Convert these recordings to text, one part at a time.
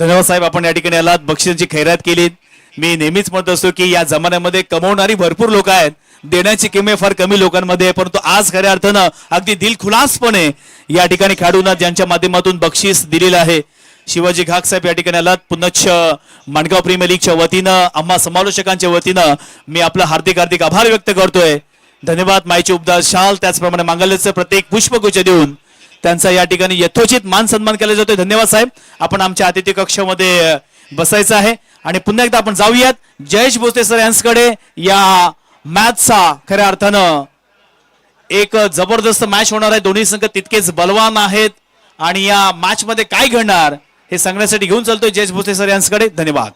धन्यवाद साहेब, आपण या ठिकाणी आलात, बक्षिसांची खैरात केलीत. मी नेहमीच म्हणत असतो की या जमान्यामध्ये कमवणारी भरपूर लोक आहेत, देण्याची किंमत फार कमी लोकांमध्ये आहे. परंतु आज खऱ्या अर्थानं अगदी दिलखुलासपणे या ठिकाणी खेळाडूंना ज्यांच्या माध्यमातून बक्षीस दिलेलं आहे. शिवाजी घाग साहेब या ठिकाणी आलात. पुन्हा माणगाव प्रीमियर लीगच्या वतीनं, आम्हा समालोचकांच्या वतीनं मी आपलं हार्दिक हार्दिक आभार व्यक्त करतोय. धन्यवाद. मायचे उपदार शाल, त्याचप्रमाणे मांगल्याचं प्रत्येक पुष्पगुच्छ देऊन त्यांचा या ठिकाणी यथोचित मान सन्मान केला जातोय. धन्यवाद साहेब. आपण आमच्या अतिथी कक्षामध्ये बसायचं आहे आणि पुन्हा एकदा आपण जाऊयात जयेश भोसले सर यांच्याकडे. या मॅचचा खऱ्या अर्थानं एक जबरदस्त मॅच होणार आहे. दोन्ही संघ तितकेच बलवान आहेत आणि या मॅच मध्ये काय घडणार हे सांगण्यासाठी घेऊन चालतोय जयेश भोसले सर यांच्याकडे. धन्यवाद.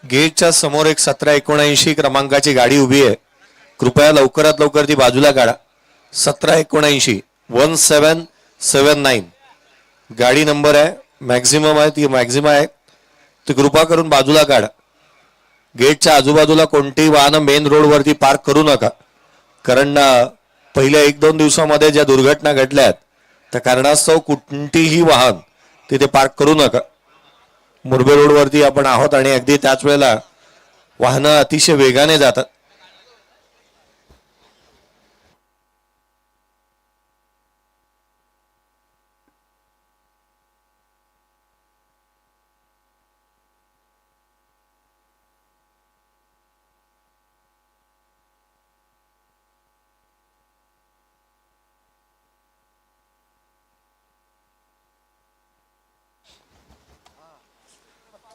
गेटच्या समोर एक 1779 क्रमांकाची गाडी उभी आहे. कृपया लवकरात लवकर ती बाजूला काढा. 1779 1779 गाडी नंबर आहे. मॅक्झिमम आहे, ती मॅक्झिमम आहे. ती कृपा करून बाजूला काढा. गेटच्या आजूबाजूला कोणतीही वाहनं मेन रोड वरती पार्क करू नका, कारण पहिल्या 1-2 दिवसामध्ये ज्या दुर्घटना घडल्यात त्या कारणास्तव कोणतीही वाहन तिथे पार्क करू नका. मुरबे रोड वरती आपण आहोत आणि अगदी त्याच वेळेला वाहनं अतिशय वेगाने जातात.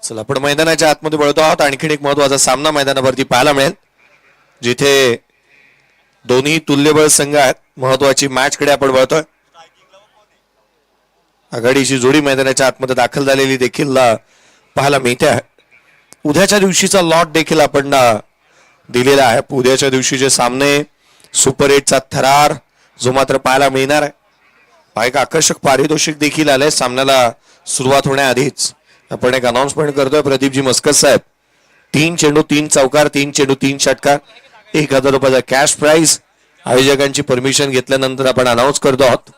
चला आपण मैदानाच्या आतमध्ये वळतो आहोत. आणखीन एक महत्वाचा सामना मैदानावरती पाहायला मिळेल, जिथे दोन्ही तुल्यबळ संघ आहेत. महत्वाची मॅच कडे आपण वळतोय. आघाडीची जोडी मैदानाच्या आतमध्ये दाखल झालेली देखील पाहायला मिळते आहे. उद्याच्या दिवशीचा लॉट देखील आपण दिलेला आहे. उद्याच्या दिवशीचे सामने सुपर 8चा थरार जो मात्र पाहायला मिळणार आहे. एक आकर्षक पारितोषिक देखील आलंय सामन्याला सुरुवात होण्याआधीच. आपण एक अनाउन्समेंट करतोय प्रदीपजी मस्कत साहेब. 3 चेंडू 3 चौकार, 3 चेंडू 3 षटकार, 1000 रुपयाचा कॅश प्राइज. आयोजकांची परमिशन घेतल्यानंतर आपण अनाऊन्स करतो आहोत.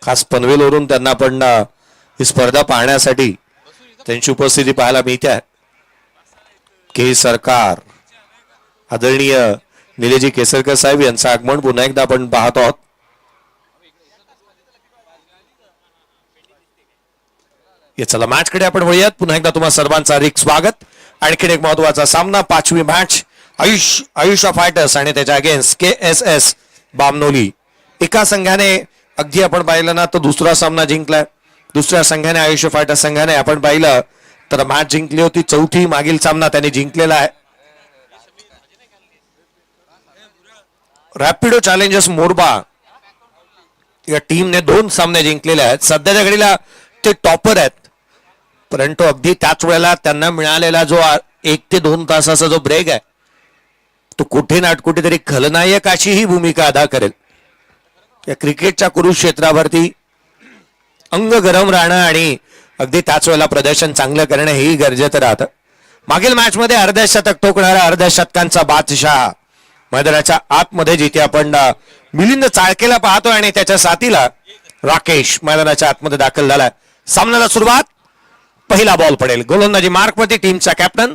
खास पनवेलवरून त्यांना आपण ही स्पर्धा पाहण्यासाठी त्यांची उपस्थिती पाहायला मिळते. के सरकार आदरणीय निलेजी केसरकर साहेब यांचं आगमन पुन्हा एकदा आपण पाहत आहोत. चला मॅच कडे आपण वळूयात. पुन्हा एकदा तुम्हा सर्वांचं हार्दिक स्वागत. आणखीन एक महत्वाचा सामना, 5वी मॅच आयुष्य फायटर्स आणि त्याच्या अगेन्स्ट KSS बामनोली. एका संघाने अगदी आपण पाहिलं ना तर दुसरा सामना जिंकलाय. दुसऱ्या संघाने आयुष्य फायटर्स संघाने आपण पाहिलं तर मॅच जिंकली होती. चौथी मागील सामना त्यांनी जिंकलेला आहे. रॅपिडो चॅलेंजर्स मोरबा या टीमने 2 सामने जिंकलेले आहेत. सध्याच्या घडीला ते टॉपर आहेत, परंतु अगदी त्याच वेळेला त्यांना मिळालेला जो 1 ते 2 तासाचा जो ब्रेक आहे तो कुठे ना कुठेतरी खलनायक अशी ही भूमिका अदा करेल. या क्रिकेटच्या कुरुक्षेत्रावरती अंग गरम राहणं आणि अगदी त्याच वेळेला प्रदर्शन चांगलं करणं हेही गरजेचं राहतं. मागील मॅच मध्ये अर्ध्या शतक ठोकणारा अर्ध्या शतकांचा बादशाह मैदानाच्या आतमध्ये जिथे आपण मिलिंद चाळकेला पाहतो आणि त्याच्या साथीला राकेश मैदानाच्या आतमध्ये दाखल झालाय. सामन्याला सुरुवात. पहिला बॉल पडेल. गोलंदाजी मार्कवरती टीमचा कॅप्टन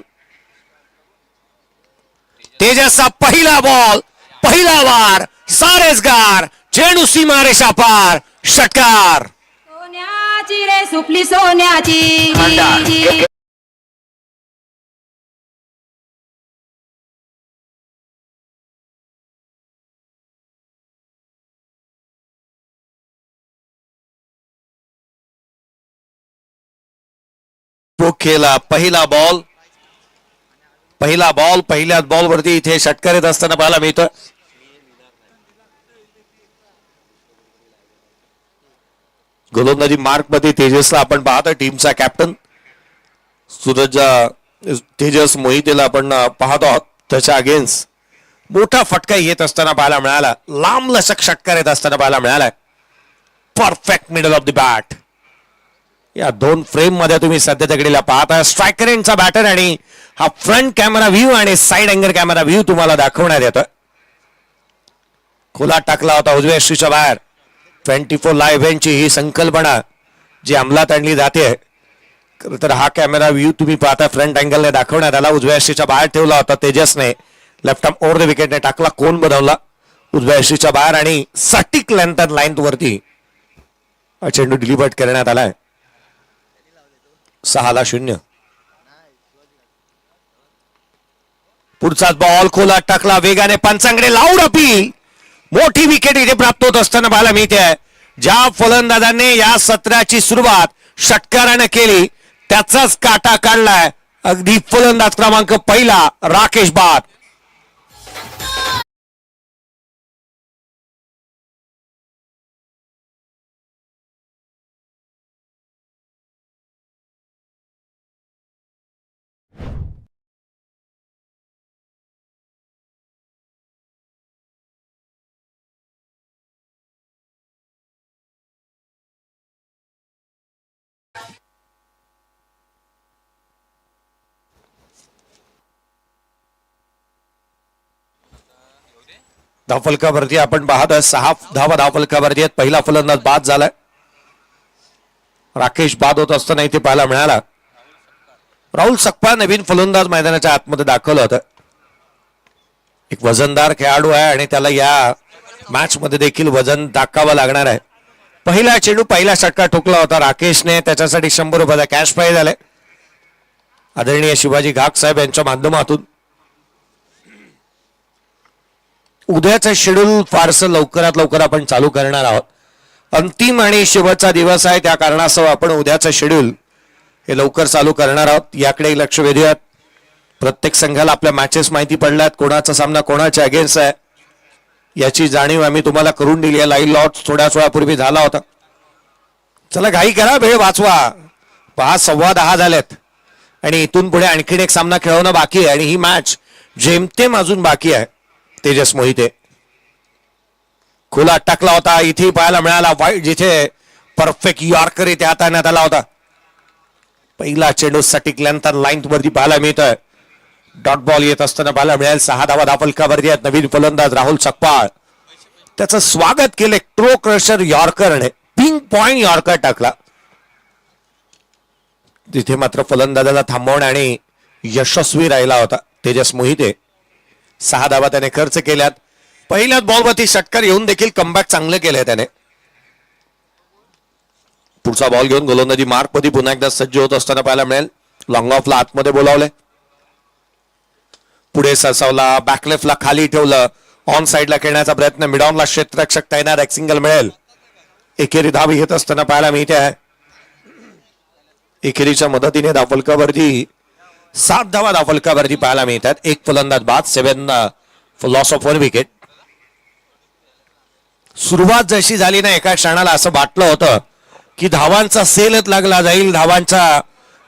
तेजसचा पहिला बॉल, पहिला वार, सारेसगार, चेंडू सीमारेषा पार, षटकार. सोन्याची रे सुपली सोन्याची. केला पहिला बॉल. पहिल्याच बॉल वरती इथे षटकार येत असताना पाहायला मिळतोय. गोलंदाजी मार्क मध्ये तेजसला आपण पाहतो. टीमचा कॅप्टन सूरज तेजस मोहितेला आपण पाहतो आहोत. त्याच्या अगेन्स्ट मोठा फटका येत असताना पाहायला मिळाला. लांब लचक षटकार येत असताना पाहायला मिळाला. Perfect middle of the bat. या 2 फ्रेम मध्ये तुम्ही सध्या तगडीला पाहता. स्ट्रायकर एंडचा बॅटर आणि हा फ्रंट कॅमेरा व्ह्यू आणि साइड अँगल कॅमेरा व्ह्यू तुम्हाला दाखवण्यात येतोय. खोला टाकला होता उजव्या यष्टीच्या बाहेर. 24 लाईव्ह इव्हेंटची ही संकल्पना जी अंमलात आणली जाते. तर हा कॅमेरा व्ह्यू तुम्ही पाहता फ्रंट अँगलने दाखवण्यात आला. उजव्या यष्टीच्या बाहेर ठेवला होता तेजसने. लेफ्ट आर्म ओव्हर द विकेटने टाकला. कोण बनवला उजव्या यष्टीच्या बाहेर आणि सटीक लेंथ लाईन वरती चेंडू डिलिव्हर्ड करण्यात आलाय. 6-0. पुढचाच बॉल खोला टाकला वेगाने. पंचांकडे लाऊड अपील. मोठी विकेट इथे प्राप्त होत असताना पाहायला मिळते. ज्या फलंदाजांनी या सत्राची सुरुवात षटकाराने केली त्याचाच काटा काढलाय अगदी फलंदाज क्रमांक 1 राकेश बाद. धावफलकावरती आपण पाहतोय 6 धावा धावफलकावरती आहेत. पहिला फलंदाज बाद झालाय. राकेश बाद होत असताना इथे पाहायला मिळाला. राहुल सकपा नवीन फलंदाज मैदानाच्या आतमध्ये दाखल होत. एक वजनदार खेळाडू आहे आणि त्याला या मॅच मध्ये देखील वजन दाखवावं लागणार आहे. पहिला चेंडू पहिला षटकार ठोकला होता राकेशने. त्याच्यासाठी 100 रुपयाचा कॅश प्राइज आलाय आदरणीय शिवाजी घाग साहेब यांच्या माध्यमातून. उद्याचं शेड्यूल फारसं लवकरात लवकर आपण चालू करणार आहोत. अंतिम आणि शेवटचा दिवस आहे त्या कारणास्तव आपण उद्याचं शेड्यूल हे लवकर चालू करणार आहोत. याकडे लक्ष वेधूयात. प्रत्येक संघाला आपल्या मॅचेस माहिती पडल्यात. कोणाचा सामना कोणाच्या अगेन्स्ट आहे याची जाणीव आम्ही तुम्हाला करून दिली आहे. लाईव्ह लॉट थोड्याच वेळापूर्वी झाला होता. चला घाई करा, वेळ वाचवा. 10:15 झालेत आणि इथून पुढे आणखीन एक सामना खेळवणं बाकी आहे आणि ही मॅच जेमतेम अजून बाकी आहे. तेजस मोहिते खुला टाकला होता, इथे पाहायला मिळाला वाईट, जिथे परफेक्ट यॉर्कर इथे हाताळण्यात आला होता. पहिला चेंडू सटीक लेंथ लाईन वरती पाहायला मिळतोय. डॉट बॉल येत असताना पाहायला मिळेल. 6 धावा धाफलकावरती आहेत. नवीन फलंदाज राहुल सकपाळ, त्याचं स्वागत केले ट्रो क्रशर यॉर्करने, पिंक पॉइंट यॉर्कर टाकला. तिथे मात्र फलंदाजाला थांबवणे आणि यशस्वी राहिला होता तेजस मोहिते. 6 धावा त्याने खर्च केल्यात. पहिल्याच बॉलवरती षटकार येऊन देखील कमबॅक चांगलं केलंय त्याने. पुढचा बॉल घेऊन गोलंदाजी मार्कमध्ये पुन्हा एकदा सज्ज होत असताना पाहायला मिळेल. लॉंग ऑफला आतमध्ये बोलावले, पुढे सरसावला, बॅकलेफ्टला खाली ठेवलं, ऑन साइडला खेळण्याचा प्रयत्न, मिडॉनला क्षेत्ररक्षक तैनात, एक सिंगल मिळेल. एकेरी धाव घेत असताना पाहायला मिळते आहे. एकेरीच्या मदतीने धावफलकावरती 7 धावा धावफलकावरती पाहायला मिळतात. एक फलंदाज बाद, 7 फॉर लॉस ऑफ 1 विकेट. सुरुवात जशी झाली ना, एका क्षणाला असं वाटलं होतं की धावांचा सेलच लागला जाईल, धावांचा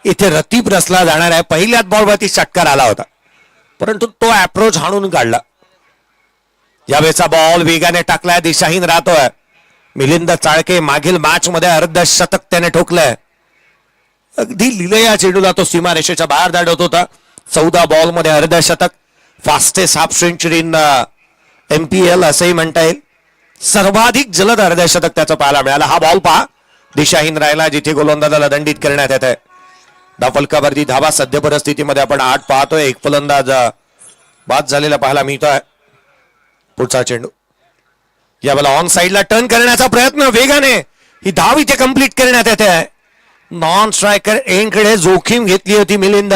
इथे रतीप रचला जाणार आहे. पहिल्याच बॉलवरती षटकार आला होता, परंतु तो अप्रोच हाणून काढला. यावेळेचा बॉल वेगाने टाकलाय, दिशाहीन राहतोय. मिलिंद चाळके मागील मॅच मध्ये अर्धशतक त्याने ठोकलंय. अगदी लिलया चेंडूला तो सीमारेषेच्या बाहेर धाडत होता. 14 बॉल मध्ये अर्धशतक, fastest half century in MPL असंही म्हणता येईल. सर्वाधिक जलद अर्धशतक त्याचं पाहायला मिळाला. हा बॉल पहा, दिशाहीन राहिला, जिथे गोलंदाजाला दंडित करण्यात येत आहे. धावफलकावरती धावा सध्या परिस्थितीमध्ये आपण 8 पाहतोय. एक फलंदाज बाद झालेला पाहायला मिळतोय. पुढचा चेंडू यावेळेला ऑन साइडला टर्न करण्याचा प्रयत्न, वेगाने ही धाव इथे कंप्लीट करण्यात येते. नॉन स्ट्रायकर एंडकडे जोखीम घेतली होती मिलिंद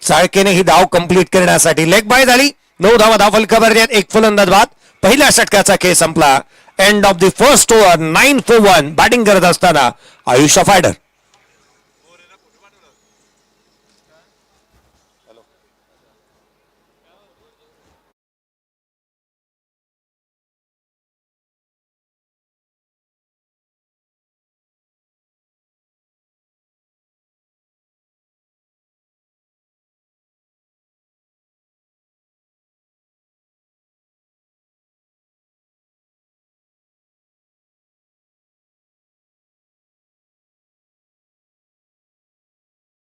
चाळकेने ही धाव कंप्लीट करण्यासाठी. लेग बाय झाली. 9 धावा धावफलकावरती आहेत. एक फलंदाज बाद. पहिल्या षटकाचा खेळ संपला. End of the first over. 9 for 1. Batting करत असताना आयुष्य फायडर.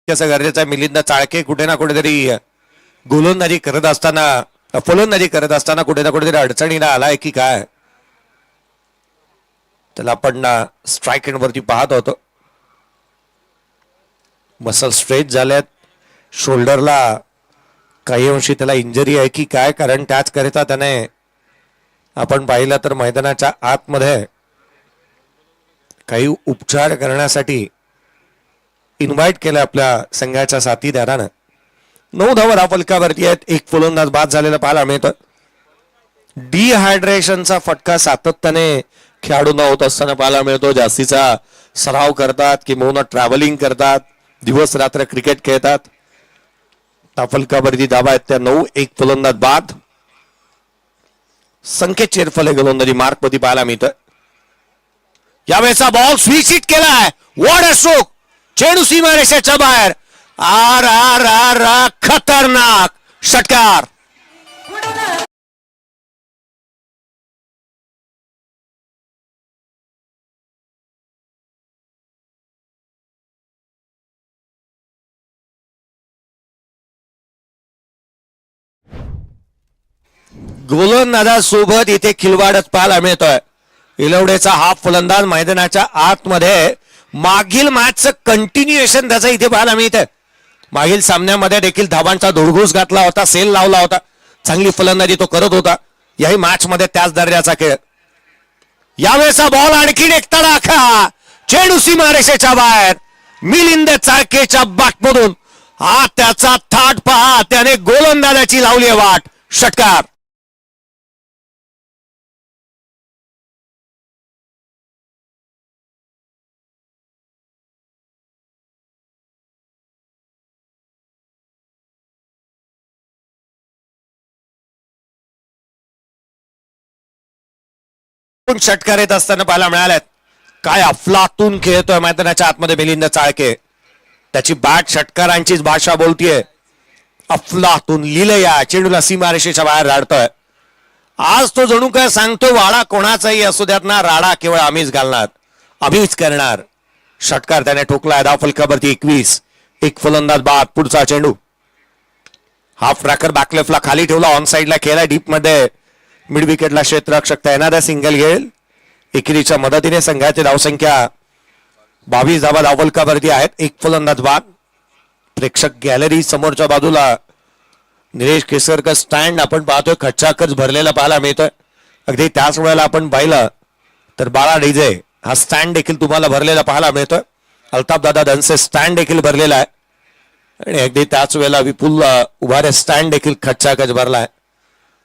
कसं गरजेचं आहे, मिलिंद चाळके कुठे ना कुठेतरी गोलंदाजी करत असताना, फलंदाजी करत असताना कुठे ना कुठेतरी अडचणीला आलाय की काय, त्याला आपण स्ट्राईक एंडवरती पाहत होतो. मसल स्ट्रेच झाल्यात, शोल्डरला काही अंशी त्याला इंजरी आहे की काय, कारण त्याच करिता त्याने आपण पाहिलं तर मैदानाच्या आतमध्ये काही उपचार करण्यासाठी इन्व्हाइट केलं आपल्या संघाच्या साथीदारानं. 9 धावा धावफलकावरती आहेत. एक फलंदाज बाद झालेला पाहायला मिळतो. डिहायड्रेशनचा फटका सातत्याने खेळाडूंना होत असताना पाहायला मिळतो. जास्तीचा सराव करतात, किंवा ट्रॅव्हलिंग करतात, दिवस रात्र क्रिकेट खेळतात. धावफलकावरती धावा आहेत त्या 9. एक फलंदाज बाद. संकेत चेरफले गोलंदाजी मार्क मध्ये पाहायला मिळतं. यावेळेचा बॉल स्विच हिट केलाय. What a stroke. चेंडू सीमारेषेच्या बाहेर. आर आर आर आर, खतरनाक षटकार. गोलंदाजासोबत इथे खिलवाडच पाहायला मिळतोय. इलवडेचा हा फलंदाज मैदानाच्या आतमध्ये मागील मॅचचं कंटिन्युएशन त्याचं इथे पाहायला मिळतंय. मागील सामन्यामध्ये देखील धावांचा धुडगूस घातला होता, सेल लावला होता, चांगली फलंदाजी तो करत होता. याही मॅच मध्ये त्याच दर्जाचा खेळ. यावेळेचा बॉल आणखीन एक तडाखा. चेंडू सीमारेषेच्या बाहेर. मिलिंद चाळकेच्या बॅटमधून हा त्याचा थाट पहा, त्याने गोलंदाजाची लावली वाट. षटकार. षटकार येत असताना पाहायला मिळाल्यात. काय अफलातून खेळतोय मैदानाच्या आतमध्ये मिलिंद चाळके. त्याची बॅट षटकारांचीच भाषा बोलतीये. अफलातून लिलया चेंडूला सीमारेषेच्या बाहेर राडतोय. आज तो जणू काय सांगतो वाडा कोणाचाही असू द्यात ना, राडा केवळ आम्हीच घालणार, आम्हीच करणार. षटकार त्याने ठोकलाय. धाव फलकावरती 21. एक फलंदाज बाद. पुढचा चेंडू हाफ ट्रॅकर बॅकलेफ्टला खाली ठेवला, ऑन साईडला केला, डीप मध्ये मिड विकेटला क्षेत्ररक्षक येणाऱ्या सिंगल घेईल. एकेरीच्या मदतीने संघाची धावसंख्या 22 धावा धाव फलकावरती आहेत. एक फलंदाज बाद. प्रेक्षक गॅलरी समोरच्या बाजूला निलेश केसरकर स्टँड आपण पाहतोय खच्चाकच भरलेला पाहायला मिळतोय. अगदी त्याच वेळेला आपण पाहिलं तर बाळा डीजे हा स्टँड देखील तुम्हाला भरलेला पाहायला मिळतोय. अल्ताफ दादा धनसे स्टँड देखील भरलेला आहे आणि अगदी त्याच वेळेला विपुल उभारे स्टँड देखील खच्चाकच भरलाय.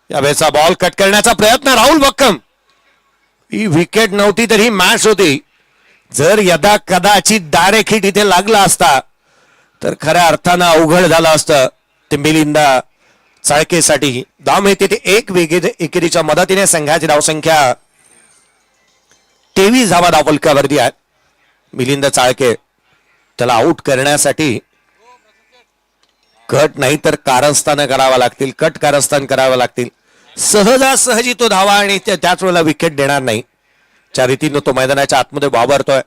यावेळेचा बॉल कट करण्याचा प्रयत्न राहुल बक्कम. ही विकेट नव्हती तर ही मॅच होती. जर यदा कदाचित डायरेक्ट हिट इथे लागला असता तर खऱ्या अर्थानं अवघड झालं असतं ते मिलिंदा चाळकेसाठी. धाव मिळते ते एक एकेरीच्या मदतीने संघाची धावसंख्या 23 धावा धाव फलकावरती आहेत. मिलिंद चाळके त्याला आउट करण्यासाठी कट नाही तर कारस्थान करावं लागतील, कट कारस्थान करावं लागतील. सहजासहजी तो धावा आणि त्याच वेळेला विकेट देणार नाही. त्या रीतीनं तो मैदानाच्या आतमध्ये वावरतोय.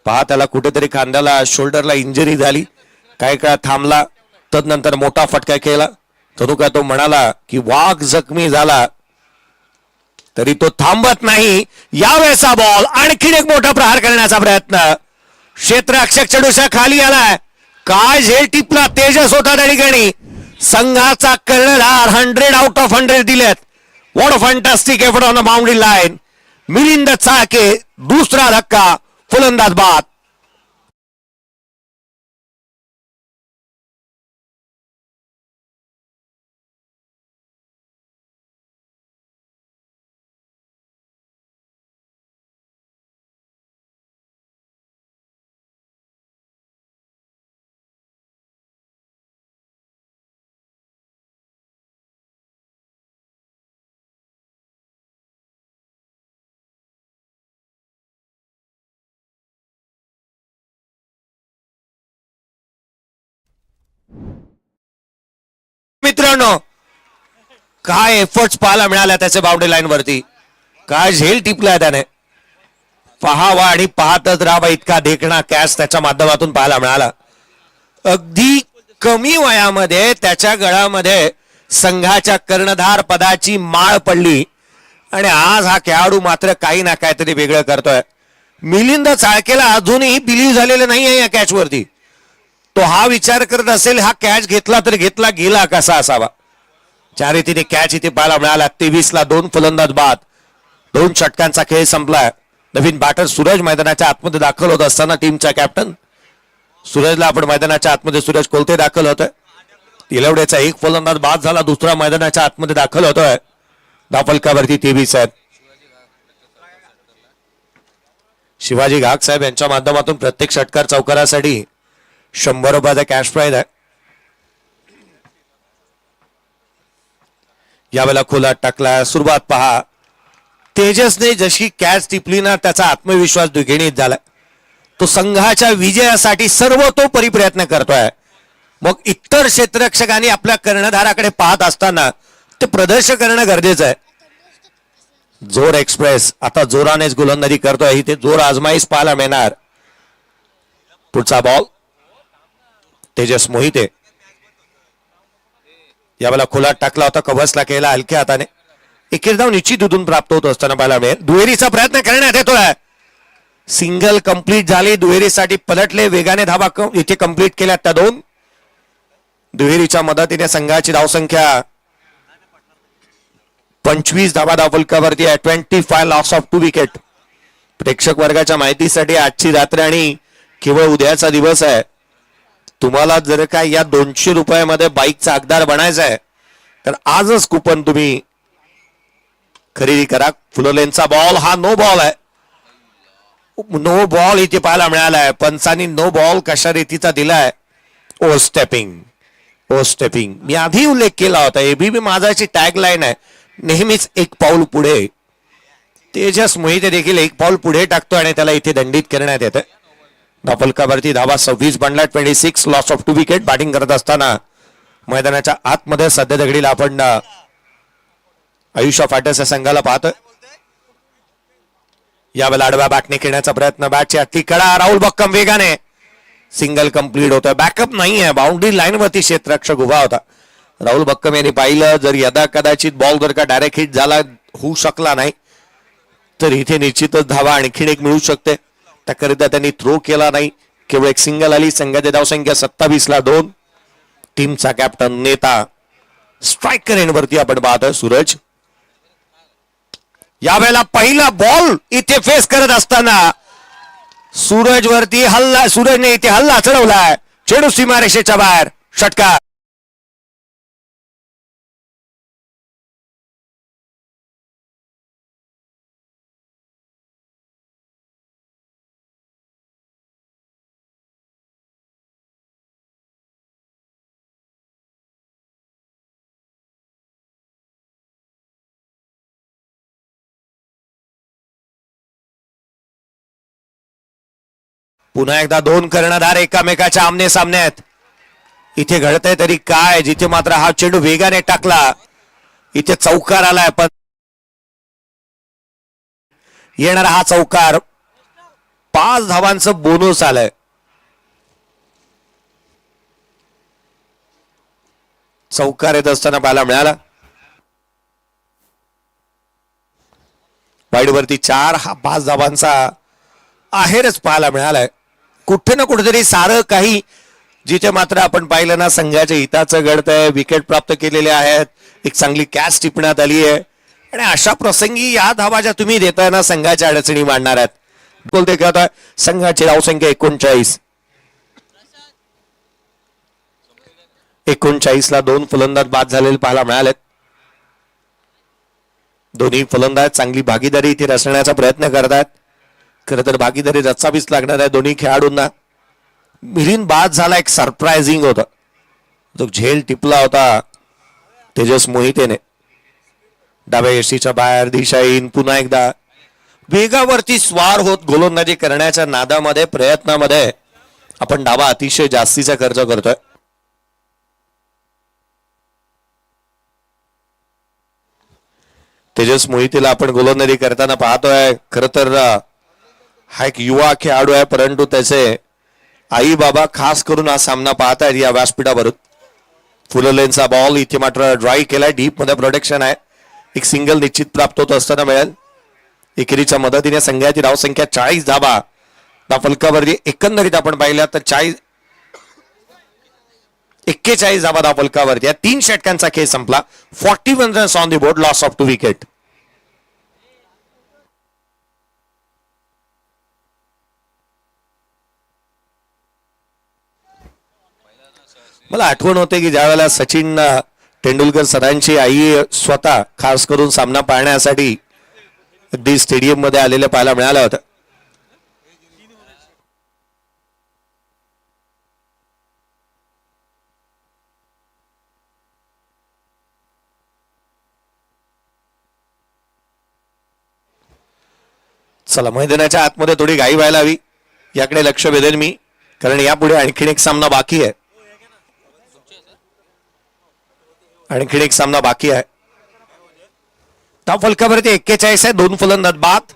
पहा त्याला कुठेतरी खांद्याला शोल्डरला इंजरी झाली, काय काय थांबला, तदनंतर मोठा फटका केला. तनु काय तो म्हणाला की वाघ जखमी झाला तरी तो थांबत नाही. यावेळेचा बॉल आणखीन एक मोठा प्रहार करण्याचा प्रयत्न. क्षेत्ररक्षक चेंडूच्या खाली आलाय. काय झेल टिपला तेजस होता त्या ठिकाणी. संघाचा कर्णधार 100 आउट ऑफ 100 दिलेत. What a fantastic effort on the boundary line. Milind Chalke दुसरा धक्का, फलंदाज बाद. मित्रांनो काय एफर्ट्स पाहायला मिळाल्या त्याच्या बाउंड्री लाईन वरती. काय झेल टिपलाय त्याने. पहावा आणि पाहतच राहावा इतका देखणा कॅच त्याच्या माध्यमातून पाहायला मिळाला. अगदी कमी वयामध्ये त्याच्या गळ्यामध्ये संघाच्या कर्णधार पदाची माळ पडली आणि आज हा खेळाडू मात्र काही ना काहीतरी वेगळं करतोय. मिलिंद चाळकेला अजूनही बिलीव्ह झालेलं नाहीये या कॅच वरती. तो हा विचार करत असेल हा कॅच घेतला तर घेतला गेला कसा असावा. ज्या रीतीने कॅच इथे पाहायला मिळाला. 23ला 2 फलंदाज बाद. 2 षटकांचा खेळ संपलाय. नवीन बॅटर सूरज मैदानाच्या आतमध्ये दाखल होत असताना टीमचा कॅप्टन सूरजला आपण मैदानाच्या आतमध्ये सूरज कोलते दाखल होतोय. तिलवड्याचा 1 फलंदाज बाद झाला. दुसरा मैदानाच्या आतमध्ये दाखल होतोय. धावफलकावरती 23 आहेत. शिवाजी घाग साहेब यांच्या माध्यमातून प्रत्येक षटकार चौकारासाठी 100 रुपयाचा कॅश प्राइज आहे. यावेळेला खोला टाकला. सुरुवात पहा. तेजसने जशी कॅच टिपली ना त्याचा आत्मविश्वास द्विगुणित झाला. तो संघाच्या विजयासाठी सर्वतोपरी प्रयत्न करतोय. मग इतर क्षेत्ररक्षकांनी आपल्या कर्णधाराकडे पाहत असताना ते प्रदर्शन करणं गरजेचं आहे. जोर एक्सप्रेस आता जोरानेच गोलंदाजी करतोय. इथे जोर आजमाईस पाहायला मिळणार. पुढचा बॉल तेजस मोहिते यावेळेला खोलात टाकला होता. कव्हर्सला केला हलक्या हाताने. एकेर धाव निश्चित उधून प्राप्त होत असताना पाहायला मिळेल. दुहेरीचा प्रयत्न करण्यात येतोय. सिंगल कंप्लीट झाली. दुहेरीसाठी पलटले. वेगाने धावा इथे कंप्लीट केल्या त्या 2. दुहेरीच्या मदतीने संघाची धावसंख्या 25 धावा धावफलकावरती आहे. 25 लॉस ऑफ 2 विकेट. प्रेक्षक वर्गाच्या माहितीसाठी आजची रात्र आणि केवळ उद्याचा दिवस आहे. तुम्हाला जर का या 200 रुपयामध्ये बाईकचा हकदार बनायचा आहे तर आजच कुपन तुम्ही खरेदी करा. फुलोलेंचा बॉल हा नो बॉल आहे. नो बॉल इथे पाहायला मिळालाय. पंचांनी नो बॉल कशा रीतीचा दिलाय. ओ स्टेपिंग, ओ स्टेपिंग. मी आधी उल्लेख केला होता. एबीबी माझाची टॅग लाईन आहे नेहमीच एक पाऊल पुढे. तेजस मोहिते देखील एक पाऊल पुढे टाकतो आणि त्याला इथे दंडित करण्यात येतं. धावफलकावरती धावा 26 बनला. 26 लॉस ऑफ 2 विकेट. बॅटिंग करत असताना मैदानाच्या आतमध्ये सध्या दगडीला आपण आयुष्य फायटर्स या संघाला पाहतोय. यावेळेला आडव्या बॅटने खेळण्याचा प्रयत्न, बॅटची आतली कडा, राहुल बक्कम वेगाने, सिंगल कंप्लीट होतोय. बॅकअप नाही आहे, बाउंड्री लाईन वरती क्षेत्ररक्षक उभा होता. राहुल बक्कम यांनी पाहिलं जर यदा कदाचित बॉल जर का डायरेक्ट हिट झाला होऊ शकला नाही तर इथे निश्चितच धावा आणखीन एक मिळू शकते. त्याकरिता त्यांनी थ्रो केला नाही, केवळ एक सिंगल आली. संघाची धावसंख्या 27-2. टीमचा कॅप्टन, नेता, स्ट्रायकर एंडवरती आपण पाहतोय सूरज. यावेळेला पहिला बॉल इथे फेस करत असताना सूरज वरती हल्ला, सूरजने इथे हल्ला चढवलाय. चेंडू सीमारेषेच्या बाहेर, षटकार. पुन्हा एकदा दोन कर्णधार एकामेकाच्या आमने सामने आहेत. इथे घडतंय तरी काय, जिथे मात्र हा चेंडू वेगाने टाकला इथे चौकार आलाय. पण येणारा हा चौकार 5 धावांचं बोनस आलंय. चौकार येत असताना पाहायला मिळाला. वाईडवरती 4, हा 5 धावांचा आहेरच पाहायला मिळालाय. कुठे ना कुठेतरी सारं काही जिथे मात्र आपण पाहिलं ना संघाच्या हिताचं घडतंय. विकेट प्राप्त केलेले आहेत, एक चांगली कॅच टिपण्यात आली आहे आणि अशा प्रसंगी या धावा ज्या तुम्ही देताय ना संघाच्या अडचणी मांडणार आहेत. बोलते का आता संघाची धावसंख्या 39ला 2 फलंदाज बाद झालेले पाहायला मिळालेत. दोन्ही फलंदाज चांगली भागीदारी इथे रचण्याचा प्रयत्न करतात. खरं तर भागीदारी रचावीच लागणार आहे दोन्ही खेळाडूंना. मिलिंद बाद झाला, एक सरप्राइझिंग होता, जो झेल टिपला होता तेजस मोहितेने. डाव्या यष्टीच्या बाहेर दिशाहीन, पुन्हा एकदा वेगावरती स्वार होत गोलंदाजी करण्याच्या नादामध्ये, प्रयत्नामध्ये आपण डावा अतिशय जास्तीचा खर्च करतोय. तेजस मोहितेला आपण गोलंदाजी करताना पाहतोय. खरं तर हा एक युवा खेळाडू आहे, परंतु त्याचे आई बाबा खास करून हा सामना पाहतायत या व्यासपीठावरून. फुल लेनचा बॉल इथे मात्र ड्राईव्ह केलाय, डीप मध्ये प्रोटेक्शन आहे. एक सिंगल निश्चित प्राप्त होत असताना मिळेल. एकेरीच्या मदतीने संघाची धावसंख्या 40 धावा धावफलकावरती एकंदरीत आपण पाहिलं तर 41 धावा धावफलकावरती. 3 षटकांचा खेळ संपला. 41 runs on the board, loss of 2 wicket. मला आठवण होते की ज्या वेळेला सचिन तेंडुलकर सरांची आई स्वतः खास करून सामना पाहण्यासाठी अगदी स्टेडियम मध्ये आलेले पाहायला मिळालं होतं. चला मैदानाच्या आतमध्ये थोडी घाई व्हायला हवी, याकडे लक्ष वेधेन मी, कारण यापुढे आणखीन एक सामना बाकी आहे. आणखीन एक सामना बाकी आहे. धावफलकावरती 41 आहे, 2 फलंदाज बाद.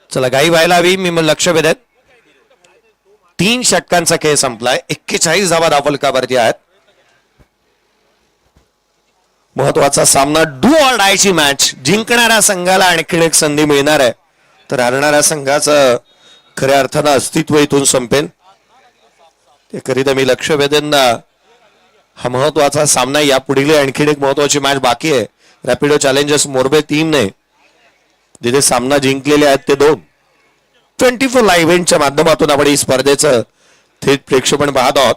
चला घाई व्हायला हवी, मी लक्ष वेधेन. 3 षटकांचा खेळ संपलाय. 41 धावा धावफलकावरती आहेत. महत्वाचा सामना, डू ऑर डायची मॅच. जिंकणाऱ्या संघाला आणखीन एक संधी मिळणार आहे, तर हरणाऱ्या संघाचं खऱ्या अर्थानं अस्तित्व इथून संपेल. ते करीता मी लक्ष वेधेन. हा महत्वाचा सामना, यापुढील आणखीन एक महत्वाची मॅच बाकी आहे. रॅपिडो चॅलेंजर्स मोरबे टीमने जिथे सामना जिंकलेले आहेत ते 2. 24 लाईव्ह इव्हेंटच्या माध्यमातून आपण ही स्पर्धेचं थेट प्रेक्षेपण पाहत आहोत.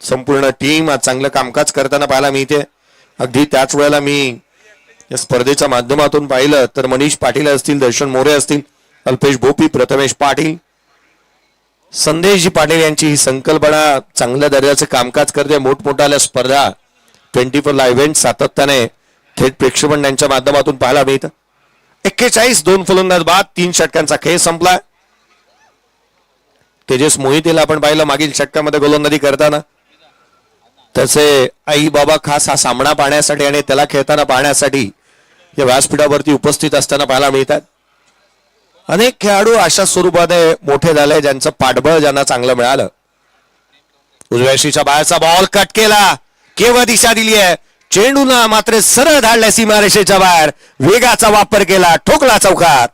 संपूर्ण टीम आज चांगलं कामकाज करताना पाहायला मिळते. अगदी त्याच वेळेला मी या स्पर्धेच्या माध्यमातून पाहिलं तर मनीष पाटील असतील, दर्शन मोरे असतील, अल्पेश भोपी, प्रथमेश पाटील, संदेशजी पाटील यांची ही संकल्पना चांगल्या दर्जाचे कामकाज करते. मोठमोठ्या स्पर्धा 24 लाईव्ह इव्हेंट सातत्याने थेट प्रेक्षेपण यांच्या माध्यमातून पाहायला मिळतं. 41, 2 फलंदाज बाद, 3 षटकांचा खेळ संपला. तेजस मोहितेला आपण पाहिलं मागील षटकामध्ये गोलंदाजी करताना. त्याचे आई बाबा खास हा सामना पाहण्यासाठी आणि त्याला खेळताना पाहण्यासाठी या व्यासपीठावरती उपस्थित असताना पाहायला मिळतात. अनेक खेळाडू अशा स्वरूपाने मोठे झाले ज्यांचं पाठबळ ज्यांना चांगलं मिळालं. उजव्याशीच्या बाहेरचा बॉल कट केला, केवळ दिशा दिली आहे. चेंडूला मात्र सरळ धाडल्या सीमारेषेच्या बाहेर, वेगाचा वापर केला, ठोकला चौकार.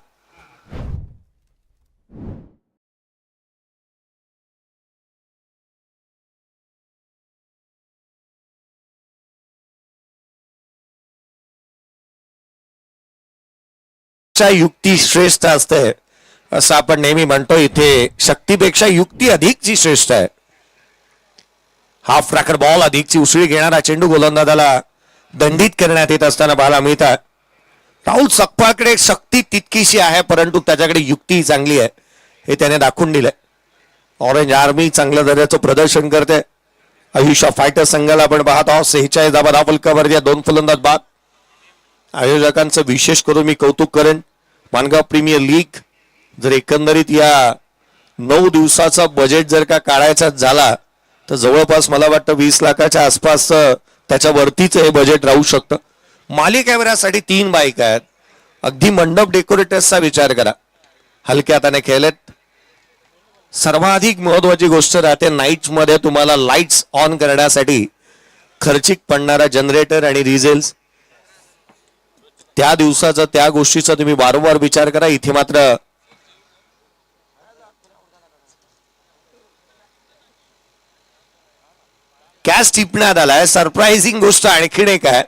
युक्ती श्रेष्ठ असते असं आपण नेहमी म्हणतो. इथे शक्तीपेक्षा युक्ती अधिकची श्रेष्ठ आहे. हाफ ट्रॅकर बॉल अधिकची उसळी घेणारा चेंडू गोलंदाजाला दंडित करण्यात येत असताना पाहायला मिळतात. राहुल सकपाळकडे शक्ती तितकीशी आहे परंतु त्याच्याकडे युक्ती चांगली आहे हे त्याने दाखवून दिलंय. ऑरेंज आर्मी चांगल्या दर्जाचं प्रदर्शन करते. आयुष्या फायटर संघाला आपण पाहत आहोत. 46 धावा धावफलकावर या 2 फलंदाज बाद. आयोजकांचं विशेष करून मी कौतुक करेन. मानगाव प्रीमियर लीग जर एकंदरीत या 9 दिवसाचा बजेट जर का काढायचा झाला तर जवळपास मला वाटतं 20 लाखाच्या आसपास त्याच्यावरतीच हे बजेट राहू शकतं. मालिकेवर यासाठी 3 बाईक आहेत. अगदी मंडप डेकोरेटर्सचा विचार करा. हलक्या हाताने खेळलेत. सर्वाधिक महत्वाची गोष्ट राहते नाईट्स मध्ये तुम्हाला लाईट्स ऑन करण्यासाठी खर्चिक पडणारा जनरेटर आणि डिझेल्स त्या दिवसाचा त्या गोष्टीचा तुम्ही वारंवार विचार करा. इथे मात्र कॅच टिपण्यात आलाय. सरप्राइझिंग गोष्ट आणखीन एक आहे.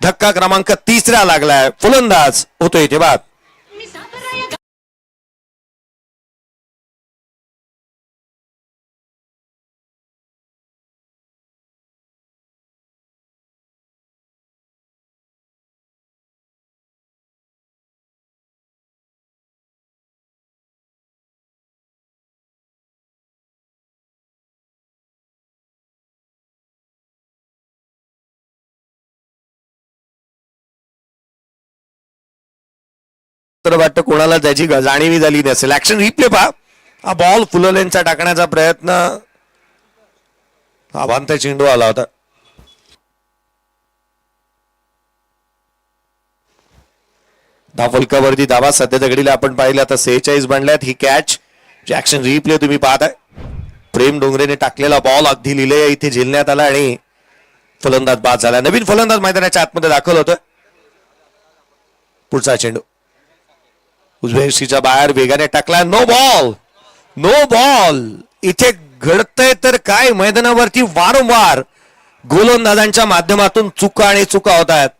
धक्का क्रमांक 3 लागलाय. फलंदाज होतो इथे बाद. तर वाटतं कोणाला त्याची जाणीव झाली नसेल. ऍक्शन रिप्ले पहा. हा बॉल फुललेनचा टाकण्याचा प्रयत्न, आभांत चेंडू आला होता. धावफलकावरती धावा सध्याच्या घडीला आपण पाहिलं आता 46 बनल्यात. ही कॅच ऍक्शन रिप्ले तुम्ही पाहताय. प्रेम डोंगरेने टाकलेला बॉल अगदी लिहिले इथे झेलण्यात आला आणि फलंदाज बाद झाला. नवीन फलंदाज मैदानाच्या आतमध्ये दाखल होतं. पुढचा चेंडू उजव्या बाहेर वेगाने टाकला. No ball, no ball. इथे घडतंय तर काय, मैदानावरती वारंवार गोलंदाजांच्या माध्यमातून चुका आणि चुका होत आहेत.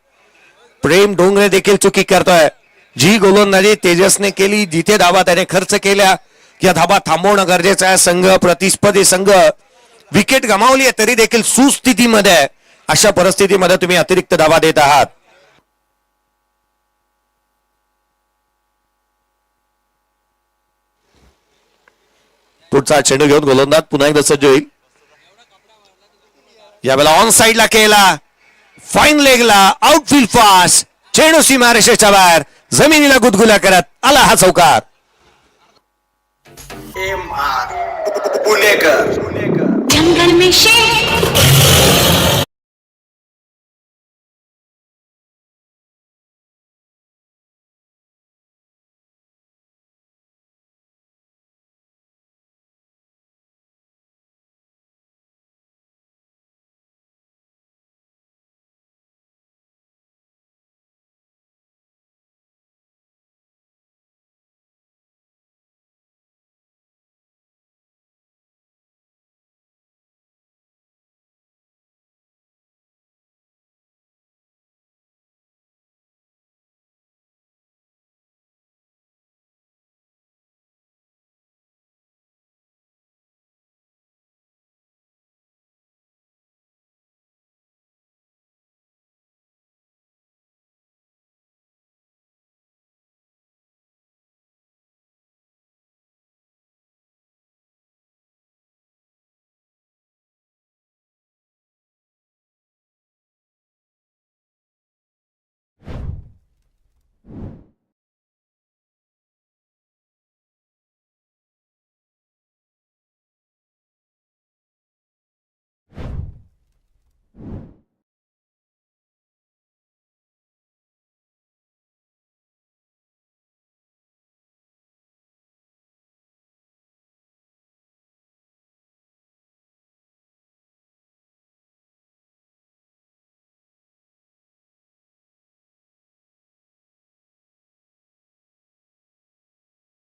प्रेम डोंगरे देखील चुकी करतोय. जी गोलंदाजी तेजसने केली, जिथे धावा त्याने खर्च केल्या, या धावा थांबवणं गरजेचं आहे. संघ प्रतिस्पर्धी संघ विकेट गमावली आहे तरी देखील सुस्थितीमध्ये आहे. अशा परिस्थितीमध्ये तुम्ही अतिरिक्त धावा देत आहात. पुढचा चेंडू घेऊन गोलंदाज पुन्हा एकदा सज्ज होईल. यावेळेला ऑन साइडला केला, फाईन लेगला, आउटफील्ड फास्ट. चेंडू सीमारेषेच्या बाहेर जमिनीला गुदगुल्या करत आला हा चौकार. पुणेकर जंगल में शेर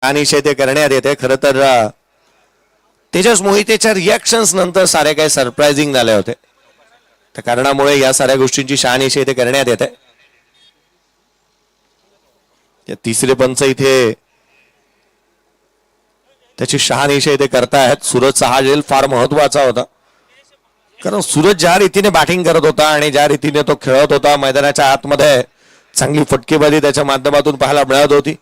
अनिशय ते करण्यात येते. खरं तर तेजस मोहितेच्या रिॲक्शन्स नंतर सारे काही सरप्राइझिंग झाले होते. त्या कारणामुळे या साऱ्या गोष्टींची शहानिशा इथे करण्यात येते. तिसरे पंच इथे त्याची शहानिशा इथे करतायत. सूरजचा हा झेल फार महत्वाचा होता, कारण सूरज ज्या रीतीने बॅटिंग करत होता आणि ज्या रीतीने तो खेळत होता मैदानाच्या आतमध्ये चांगली फटकेबाजी त्याच्या माध्यमातून पाहायला मिळत होती.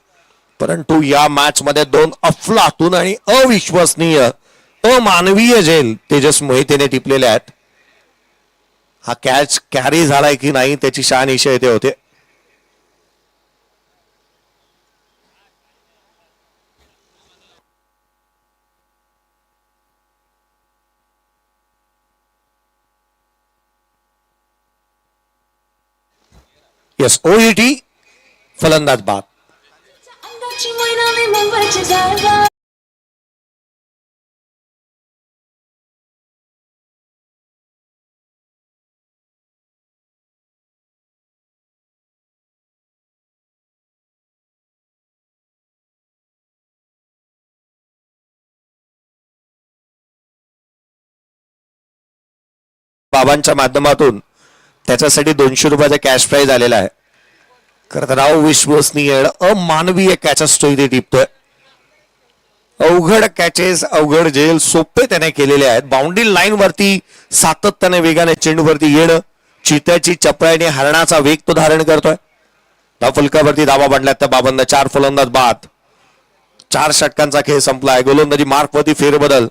परंतु या मॅच मध्ये दोन अफलातून आणि अविश्वसनीय अमानवीय झेल तेजस मोहितेने टिपलेले आहेत. हा कॅच कॅरी झालाय की नाही त्याची शहानिशा इथे होते. येस, ओईटी फलंदाज बाद. अंगाची मैना मी मुंबईची जागा. बाबांच्या माध्यमातून त्याच्यासाठी 200 रुपयाचा कॅश प्राइज आलेला आहे. खरं तर अविश्वसनीय अमानवीय कॅचेस तो इथे टिपतोय. अवघड कॅचेस, अवघड झेल सोपे त्याने केलेले आहेत. बाउंड्री लाईन वरती सातत्याने वेगाने चेंडूवरती येणं, चित्याची चपळाईने हरणाचा वेग तो धारण करतोय. धावफलकावरती धावा पडल्यात त्या बाबांना. 4 फलंदाज बाद. 4 षटकांचा खेळ संपलाय. गोलंदाजी मार्कवरती फेरबदल.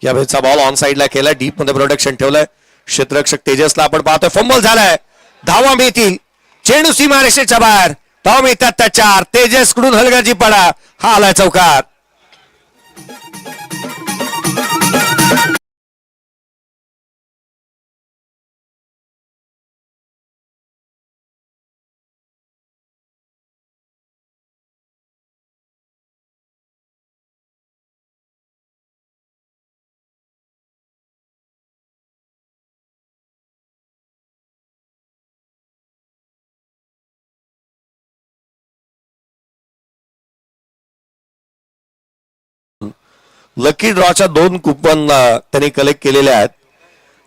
या वेळेचा बॉल ऑन साइडला केला, डीप मध्ये प्रोटेक्शन ठेवलंय. क्षेत्ररक्षक तेजसला आपण पाहतोय. फंबल झालाय. धावा मिळतील. चेंडू सीमारेषेच्या बाहेर. धावा मिळतात त्या 4. तेजस कडून हलगर्जी पडा. हा आलाय चौकार. लकी ड्रॉच्या 2 कुपन त्यांनी कलेक्ट केलेल्या आहेत.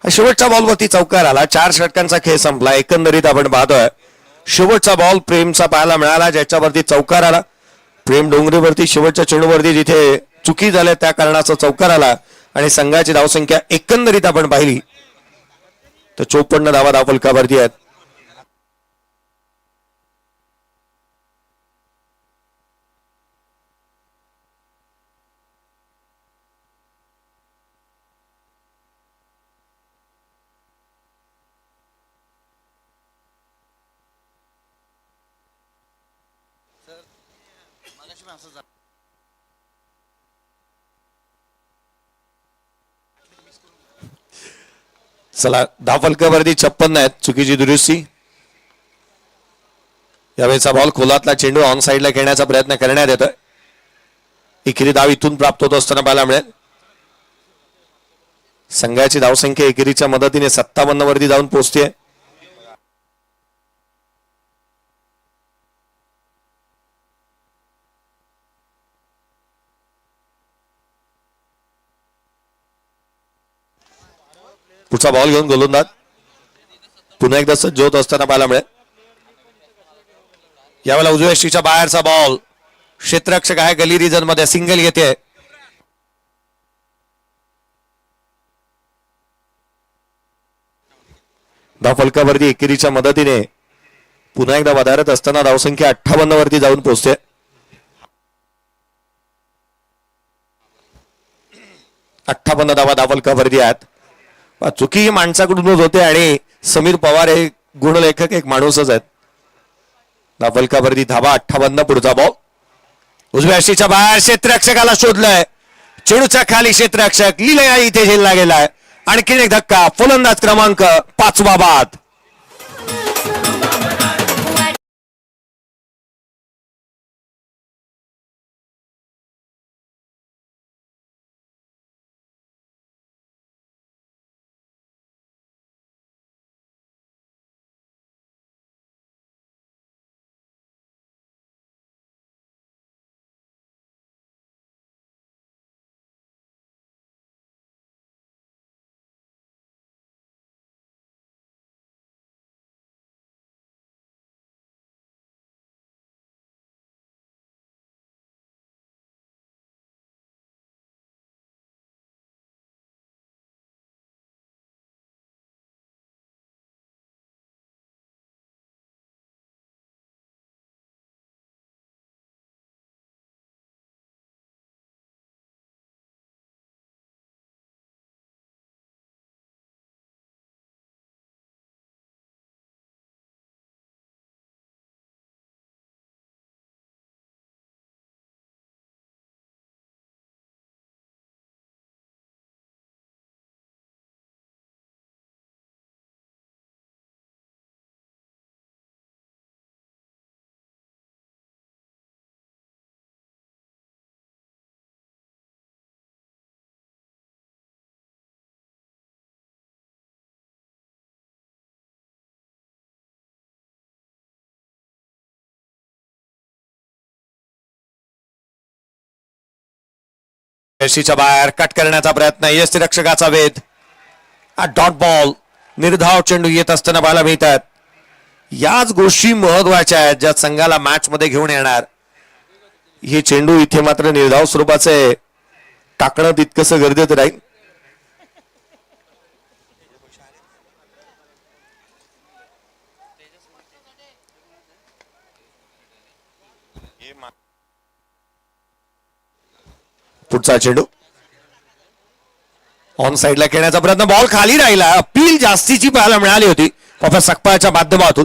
शेवटच्या बॉलवरती चौकार आला. 4 षटकांचा खेळ संपला. एकंदरीत आपण पाहतोय शेवटचा बॉल प्रेमचा पाहायला मिळाला, ज्याच्यावरती चौकार आला. प्रेम डोंगरेवरती शेवटच्या चेंडूवरती जिथे चुकी झाल्या त्या कारणाचा चौकार आला आणि संघाची धावसंख्या एकंदरीत आपण पाहिली तर 54 धावा धावफलकावरती आहेत. चला, धावफलकावरती 56 आहेत. चुकीची दुरुस्ती. यावेळेचा बॉल खोलातला चेंडू ऑन साइडला खेळण्याचा प्रयत्न करण्यात येतोय. एकेरी धाव इथून प्राप्त होत असताना पाहायला मिळेल. संघाची धावसंख्या एकेरीच्या मदतीने 57 वरती जाऊन पोहोचते. पुढचा बॉल घेऊन गोलंदाज पुन्हा एकदा सज्ज होत असताना पाहायला मिळेल. यावेळेला उजव्या यष्टीच्या बाहेरचा बॉल. क्षेत्ररक्षक आहे गली रिजन मध्ये. सिंगल येते. धावफलकावरती एकेरीच्या मदतीने पुन्हा एकदा वधारत असताना धावसंख्या 58 वरती जाऊन पोहोचते. अठ्ठावन्न धावा धावफलकावरती आहेत. चुकी ही माणसाकडूनच होते आणि समीर पवार हे गुणलेखक एक माणूसच आहेत. धावफलकावरती धावा 58. पुढचा बॉल उजव्या यष्टीच्या बाहेर. क्षेत्ररक्षकाला शोधलंय. चेंडूच्या खाली क्षेत्ररक्षक लिलया इथे झेलला गेलाय. आणखीन एक धक्का. फलंदाज क्रमांक 5 बाद. यशीच्या बाहेर कट करण्याचा प्रयत्न, यष्टीरक्षकाचा वेध, डॉट बॉल, निर्धाव चेंडू येत असताना पाहायला मिळतात. याच गोष्टी महत्वाच्या आहेत ज्या संघाला मॅच मध्ये घेऊन येणार. हे चेंडू इथे मात्र निर्धाव स्वरूपाचे टाकणं तितकंसं गरजेचं राहील. पुढचा चेंडू ऑन साइडला खेळण्याचा प्रयत्न, बॉल खाली राहिला. अपील जास्तीची पाहायला मिळाली होती सकपाळच्या माध्यमातून.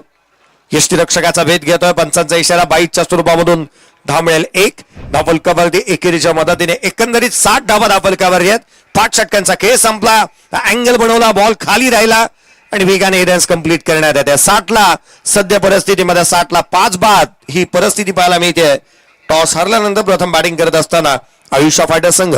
यष्टीरक्षकाचा भेद घेतोय, पंचांचा इशारा, बाईटच्या स्वरूपामधून धाव मिळेल. एक धावफलकावरती एकेरीच्या मदतीने एकंदरीत 60 धावा धावफलकावर आहेत. 5 षटकांचा खेळ संपला. अँगल बनवला, बॉल खाली राहिला आणि वेगाने रन्स कंप्लीट करण्यात येते. 60ला सध्या परिस्थितीमध्ये 60ला 5 बाद ही परिस्थिती पाहायला मिळते. टॉस हरल्यानंतर प्रथम बॅटिंग करत असताना आयुष्या फायटर संघ.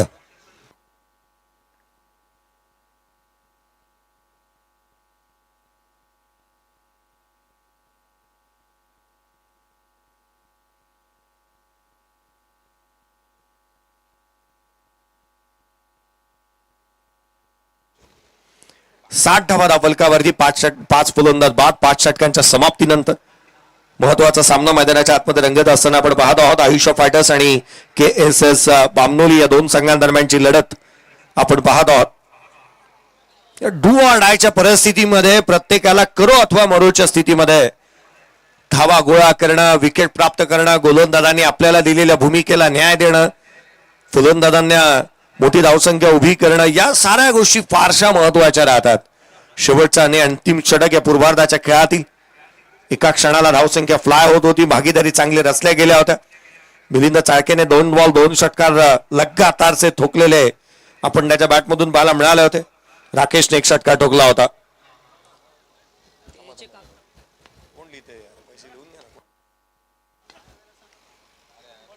साठ धावा धावफलकावरती 5 फलंदाज बाद. 5 षटकांच्या समाप्तीनंतर महत्वाचा सामना मैदानाच्या आतमध्ये रंगत असताना आपण पाहत आहोत. आयुष्य फायटर्स आणि KSS बामनोली या दोन संघांदरम्यानची लढत आपण पाहत आहोत. डू ऑर डायच्या परिस्थितीमध्ये प्रत्येकाला करो अथवा मरोच्या स्थितीमध्ये धावा गोळा करणं, विकेट प्राप्त करणं, गोलंदाजांनी आपल्याला दिलेल्या भूमिकेला न्याय देणं, फलंदाजांना मोठी धावसंख्या उभी करणं, या साऱ्या गोष्टी फारशा महत्वाच्या राहतात. शेवटचा आणि अंतिम षटक या पूर्वार्धाच्या खेळातील एका क्षणाला धावसंख्या फ्लाय होत होती. भागीदारी चांगली रचल्या गेल्या होत्या. मिलिंद चाळकेने 2 बॉल 2 षटकार लगातारचे ठोकलेले आपण त्याच्या बॅटमधून पाहायला मिळाले होते. राकेशने 1 षटकार ठोकला होता.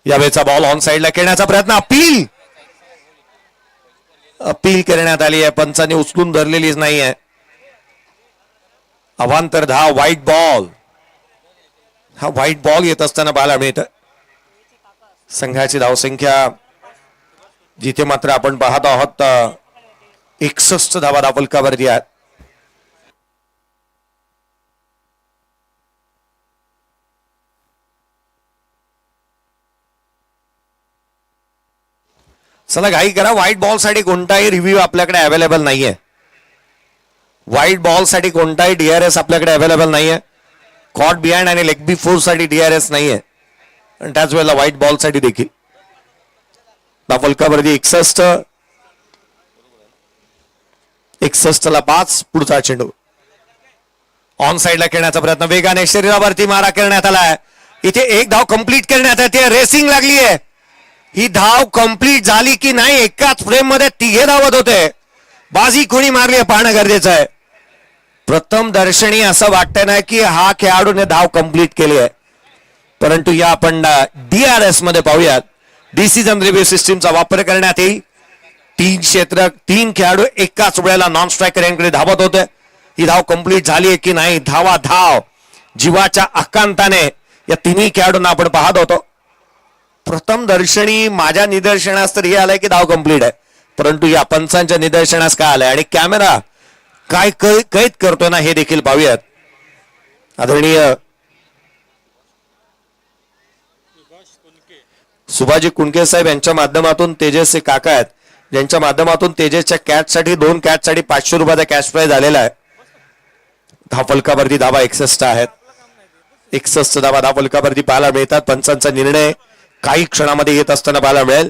यावेळेचा बॉल ऑन साइडला खेळण्याचा प्रयत्न, अपील करण्यात आली आहे. पंचांनी उचलून धरलेलीच नाहीये. अवांतर धाव, व्हाईट बॉल. हा व्हाईट बॉल येत असताना पाहायला मिळतं. संघाची धावसंख्या जिथे मात्र आपण पाहत आहोत 61 धावा धावफलकावरती आहेत. चला घाई करा. व्हाईट बॉल साठी कोणताही रिव्ह्यू आपल्याकडे अवेलेबल नाहीये. व्हाईट बॉल साठी कोणताही DRS आपल्याकडे अवेलेबल नाहीये. कॉट बिहाइंड आणि लेग बिफोर साठी DRS नाहीये. आणि त्याच वेळेला व्हाईट बॉल साठी देखील धावफलकावरती 61ला 5. पुढचा चेंडू ऑन साइडला खेळण्याचा प्रयत्न, वेगाने शरीरावरती मारा करण्यात आलाय. इथे एक धाव कंप्लीट करण्यात येते. रेसिंग लागली आहे. ही धाव कंप्लीट झाली की नाही, एकाच फ्रेम मध्ये 3 धावत होते. बाजी कोणी मारली आहे पाहणं गरजेचं आहे. प्रथम दर्शनी असं वाटतं ना की हा खेळाडूने धाव कंप्लीट केली आहे, परंतु या आपण DRS मध्ये पाहूयात. डिसिजन रिव्ह्यू सिस्टीमचा वापर करण्यात येईल. 3 खेळाडू एकाच वेळेला नॉन स्ट्रायकर यांकडे धावत होते. ही धाव कंप्लीट झाली आहे की नाही, धाव जीवाच्या आकांताने या 3 खेळाडूंना आपण पाहत होतो. प्रथम दर्शनी माझ्या निदर्शनास तर हे आलंय की धाव कंप्लीट आहे, परंतु या पंचांच्या निदर्शनास काय आलंय आणि कॅमेरा काय कैद करतोय ना हे देखील पाहूयात. आदरणीय सुभाजी कुणके साहेब यांच्या माध्यमातून तेजसचे काका आहेत, ज्यांच्या माध्यमातून तेजसच्या कॅचसाठी 2 कॅचसाठी 500 रुपयाचा कॅश प्राइज आलेला आहे. धावफलकावरती धावा 61 आहेत. 61 धावा धावफलकावरती पाहायला मिळतात. पंचांचा निर्णय काही क्षणामध्ये येत असताना पाहायला मिळेल.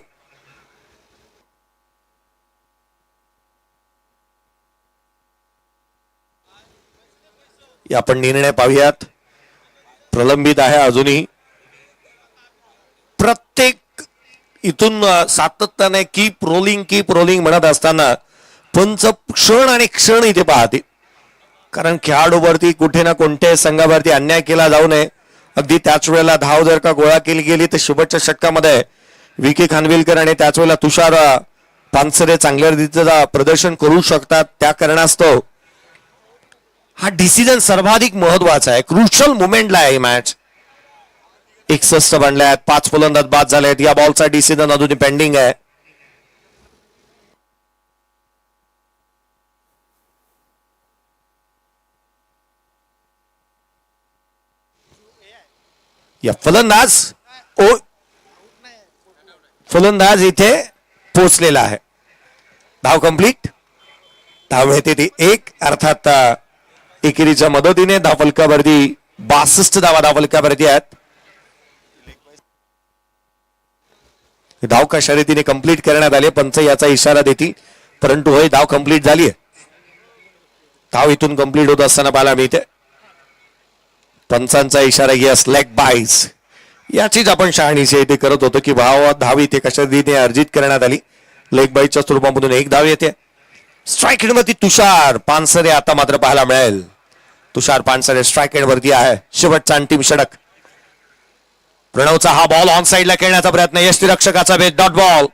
आपण निर्णय पाहूयात. प्रलंबित आहे अजूनही. प्रत्येक इथून सातत्याने कीप रोलिंग म्हणत असताना पंच क्षण आणि क्षण इथे पाहते, कारण खेळाडूवरती कुठे ना कोणत्याही संघावरती अन्याय केला जाऊ नये. अगदी त्याच वेळेला धाव जर का गोळा केली गेली तर शेवटच्या षटकामध्ये विकी खानविलकर आणि त्याच वेळेला तुषार पानसरे चांगल्या रीतीचं प्रदर्शन करू शकतात. त्या कारणास्तव हा डिसिजन सर्वाधिक महत्वाचा आहे. क्रुशल मुवमेंटला आहे मॅच. 61 बनल्या आहेत. 5 फलंदाज बाद झाले आहेत. या बॉलचा डिसिजन अजूनही पेंडिंग आहे. या फलंदाज इथे पोचलेला आहे. धाव कंप्लीट. धाव मिळते ती एक. अर्थात एकेरीच्या मदतीने धावफलकावरती 62 धावा धावफलकावरती आहेत. धाव कशा रीतीने कंप्लीट करण्यात आले पंच याचा इशारा देतील, परंतु होय धाव कंप्लीट झाली आहे. धाव इथून कंप्लीट होत असताना पाहायला मिळते. पंचांचा इशारा यस लेग बाईज याचीच आपण शहाणीशी इथे करत होतो की धाव इथे कशा रीतीने अर्जित करण्यात आली. लेग बाईजच्या स्वरूपामधून एक धाव येते. स्ट्राईक वरती तुषार पानसरे आता मात्र पाहायला मिळेल. तुषार पानसरे स्ट्राईक वरती आहे. शेवटचा अंतिम षटक. प्रणवचा हा बॉल ऑन साइडला खेळण्याचा प्रयत्न. यष्टीरक्षकाचा भेद. Dot ball.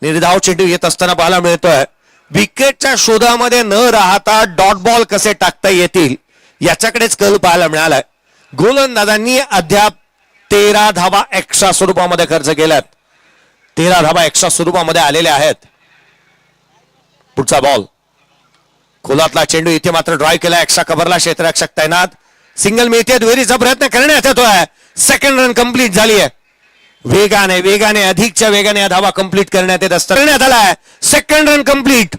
निर्धाव चेंडू येत असताना पाहायला मिळतोय. विकेटच्या शोधामध्ये न राहता डॉट बॉल कसे टाकता येतील याच्याकडेच कल पाहायला मिळालाय. गोलंदाजांनी अद्याप 13 धावा एक्स्ट्रा स्वरूपामध्ये खर्च केल्यात. 13 धावा एक्स्ट्रा स्वरूपामध्ये आलेल्या आहेत. पुढचा बॉल. खोलातला चेंडू इथे मात्र ड्राईव्ह केला. एक्स्ट्रा कव्हरला क्षेत्ररक्षक तैनात. सिंगल मिळते. दुहेरीचा प्रयत्न करण्यात येतोय. सेकंड रन कंप्लीट झाली आहे. वेगाने अधिकच्या वेगाने या धावा कंप्लीट करण्यात येत असतात. करण्यात आलाय. Second run complete.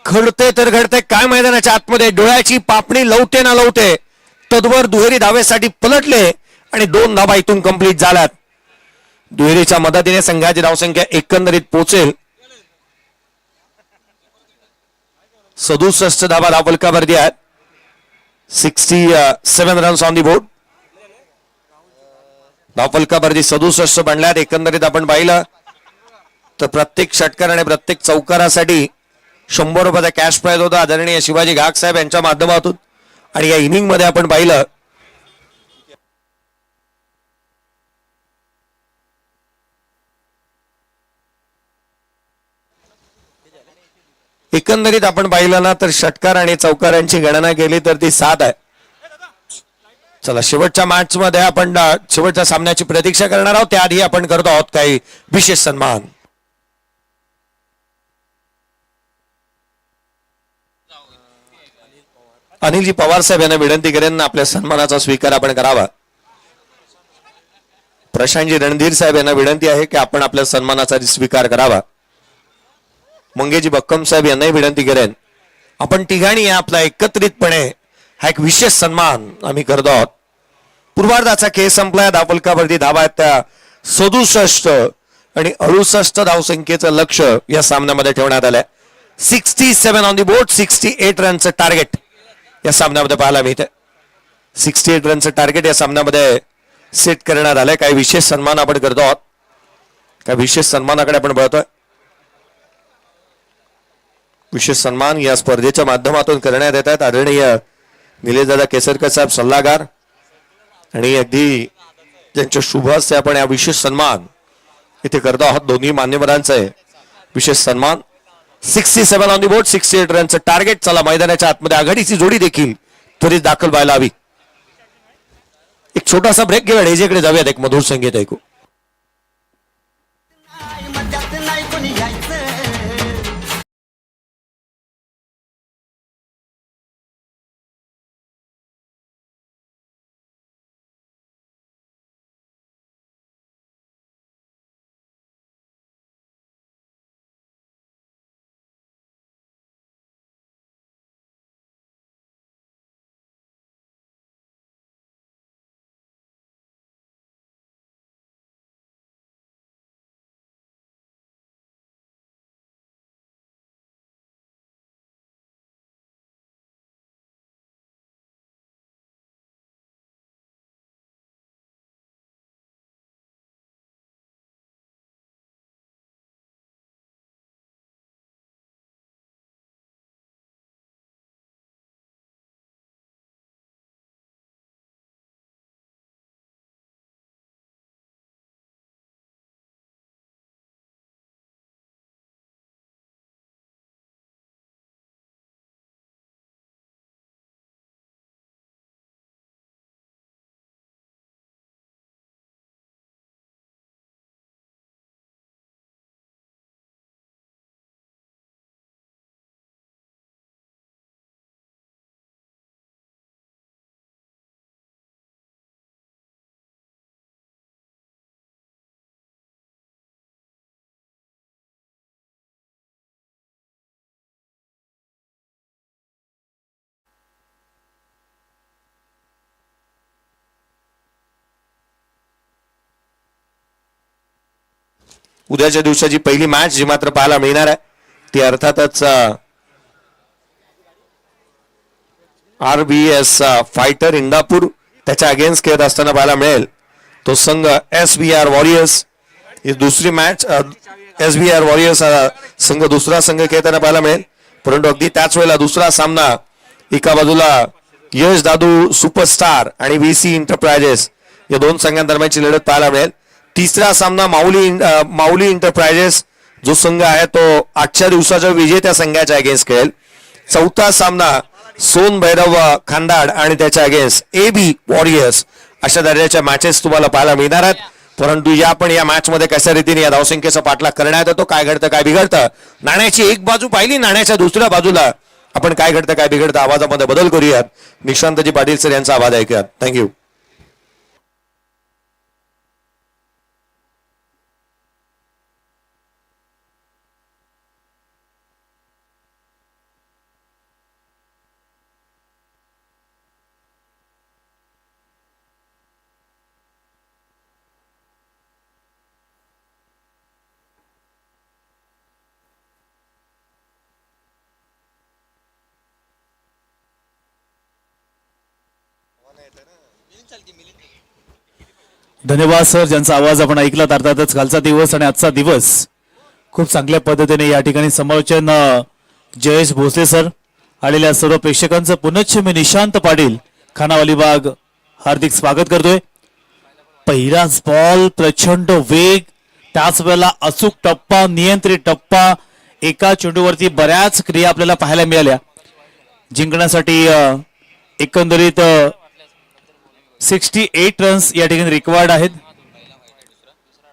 घडते तर घडते काय मैदानाच्या आतमध्ये. डोळ्याची पापणी लवते ना लवते तद्वर दुहेरी धावेसाठी पलटले आणि 2 धावा इथून कंप्लीट झाल्यात. दुहेरीच्या मदतीने संघाची धावसंख्या एकंदरीत पोहोचेल 67 धावा धावफलकावरती आहेत. 67 रन्स ऑन दी बोर्ड. धावफलकावरती 67 बनल्यात. एकंदरीत आपण पाहिलं तर प्रत्येक षटकार आणि प्रत्येक चौकारासाठी 100 रुपयाचा कॅश प्राइज होता आदरणीय शिवाजी घाग साहेब यांच्या माध्यमातून. आणि या इनिंग मध्ये आपण पाहिलं एकंदरीत आपण पाहिलं ना तर षटकार आणि चौकारांची गणना केली तर ती 7 आहे. चला शेवटच्या मॅच मध्ये आपण शेवटच्या सामन्याची प्रतीक्षा करणार आहोत. त्याआधी आपण करतो आहोत काही विशेष सन्मान. अनिलजी पवार साहेब यांना विनंती करेन आपल्या सन्मानाचा स्वीकार आपण करावा. प्रशांतजी रणधीर साहेब यांना विनंती आहे की आपण आपल्या सन्मानाचा स्वीकार करावा. मंगेजी बक्कम साहेब यांनाही विनंती करेन आपण तिघांनी आपला एकत्रितपणे हा एक विशेष सन्मान आम्ही करतो आहोत. पूर्वार्धाचा खेळ संपलाय. धावफलकावरती धावा आहेत त्या 67 आणि 68 धावसंख्येचं लक्ष या सामन्यामध्ये ठेवण्यात आलंय. 67 ऑन दी बोर्ड. 68 रनचं टार्गेट या सामन्यामध्ये पाहायला मिळते. 68 रनचं टार्गेट या सामन्यामध्ये सेट करण्यात आलंय. काही विशेष सन्मान आपण करतो आहोत. काही विशेष सन्मानाकडे आपण बघतोय. विशेष सन्मान या स्पर्धेच्या माध्यमातून करण्यात येत आहेत. आदरणीय निलेशदादा केसरकर साहेब सल्लागार आणि अगदी त्यांच्या शुभ हस्ते आपण या विशेष सन्मान इथे करतो आहोत. दोन्ही मान्यवरांचे विशेष सन्मान. 67 ऑन दी बोर्ड. 68 रनचं टार्गेट. चला मैदानाच्या आतमध्ये आघाडीची जोडी देखील त्वरित दाखल व्हायला हवी. एक छोटासा ब्रेक घेऊया. डीजेकडे जाऊयात. एक मधुर संगीत ऐकू. उद्याच्या दिवसाची पहिली मॅच जी मात्र पाहायला मिळणार आहे ती अर्थातच RBS फायटर इंदापूर त्याच्या अगेन्स्ट खेळत असताना पाहायला मिळेल तो संघ SBR वॉरियर्स. ही दुसरी मॅच SBR वॉरियर्स संघ दुसरा संघ खेळताना पाहायला मिळेल. परंतु अगदी त्याच वेळेला दुसरा सामना एका बाजूला यश दादू सुपरस्टार आणि VC एंटरप्राइजेस या दोन संघांदरम्यानची लढत पाहायला मिळेल. तिसरा सामना माऊली एंटरप्राइजेस जो संघ आहे तो आजच्या दिवसाच्या विजेत्या संघाच्या अगेन्स्ट खेळेल. चौथा सामना सोन भैरव खांडाड आणि त्याच्या अगेन्स्ट AB वॉरियर्स अशा दर्जाच्या मॅचेस तुम्हाला पाहायला मिळणार आहेत. परंतु या मॅच मध्ये कशा रीतीने या धावसंख्येचा पाठलाग करण्यात येतो, काय घडतं काय बिघडतं, नाण्याची एक बाजू पाहिली, नाण्याच्या दुसऱ्या बाजूला आपण काय घडतं काय बिघडतं आवाजामध्ये बदल करूयात. निशांतजी पाटील सर यांचा आवाज ऐकूयात. थँक्यू. धन्यवाद सर, ज्यांचा आवाज आपण ऐकला. अर्थातच कालचा दिवस आणि आजचा दिवस खूप चांगल्या पद्धतीने या ठिकाणी समालोचन जयेश भोसले सर. आलेल्या सर्व प्रेक्षकांचं पुनश्च मी निशांत पाटील खानावली बाग हार्दिक स्वागत करतोय. पहिलाच बॉल, प्रचंड वेग, त्याच वेळेला अचूक टप्पा, नियंत्रित टप्पा, एका चेंडूवरती बऱ्याच क्रिया आपल्याला पाहायला मिळाल्या. जिंकण्यासाठी एकंदरीत 68 रन्स या ठिकाणी रिक्वायर्ड आहेत.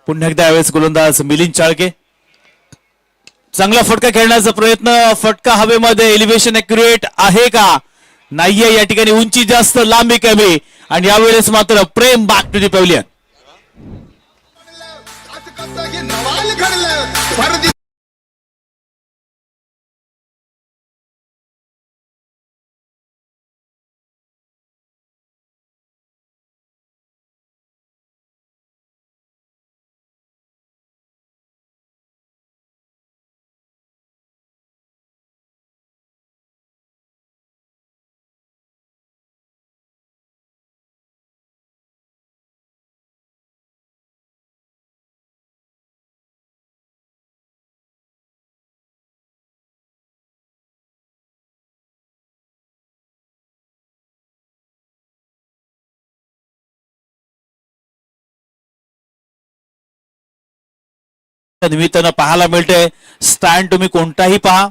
पुन्हा एकदा यावेळेस गोलंदाज मिलिंद चाळके. चांगला फटका खेळण्याचा प्रयत्न, फटका हवेमध्ये, एलिव्हेशन एक्युरेट आहे का, नाहीये. या ठिकाणी उंची जास्त, लांबी कमी, आणि यावेळेस मात्र प्रेम बॅक टू दी पॅव्हलियन. निमित्तानं पाहायला मिळते स्टँड, तुम्ही कोणताही पहा.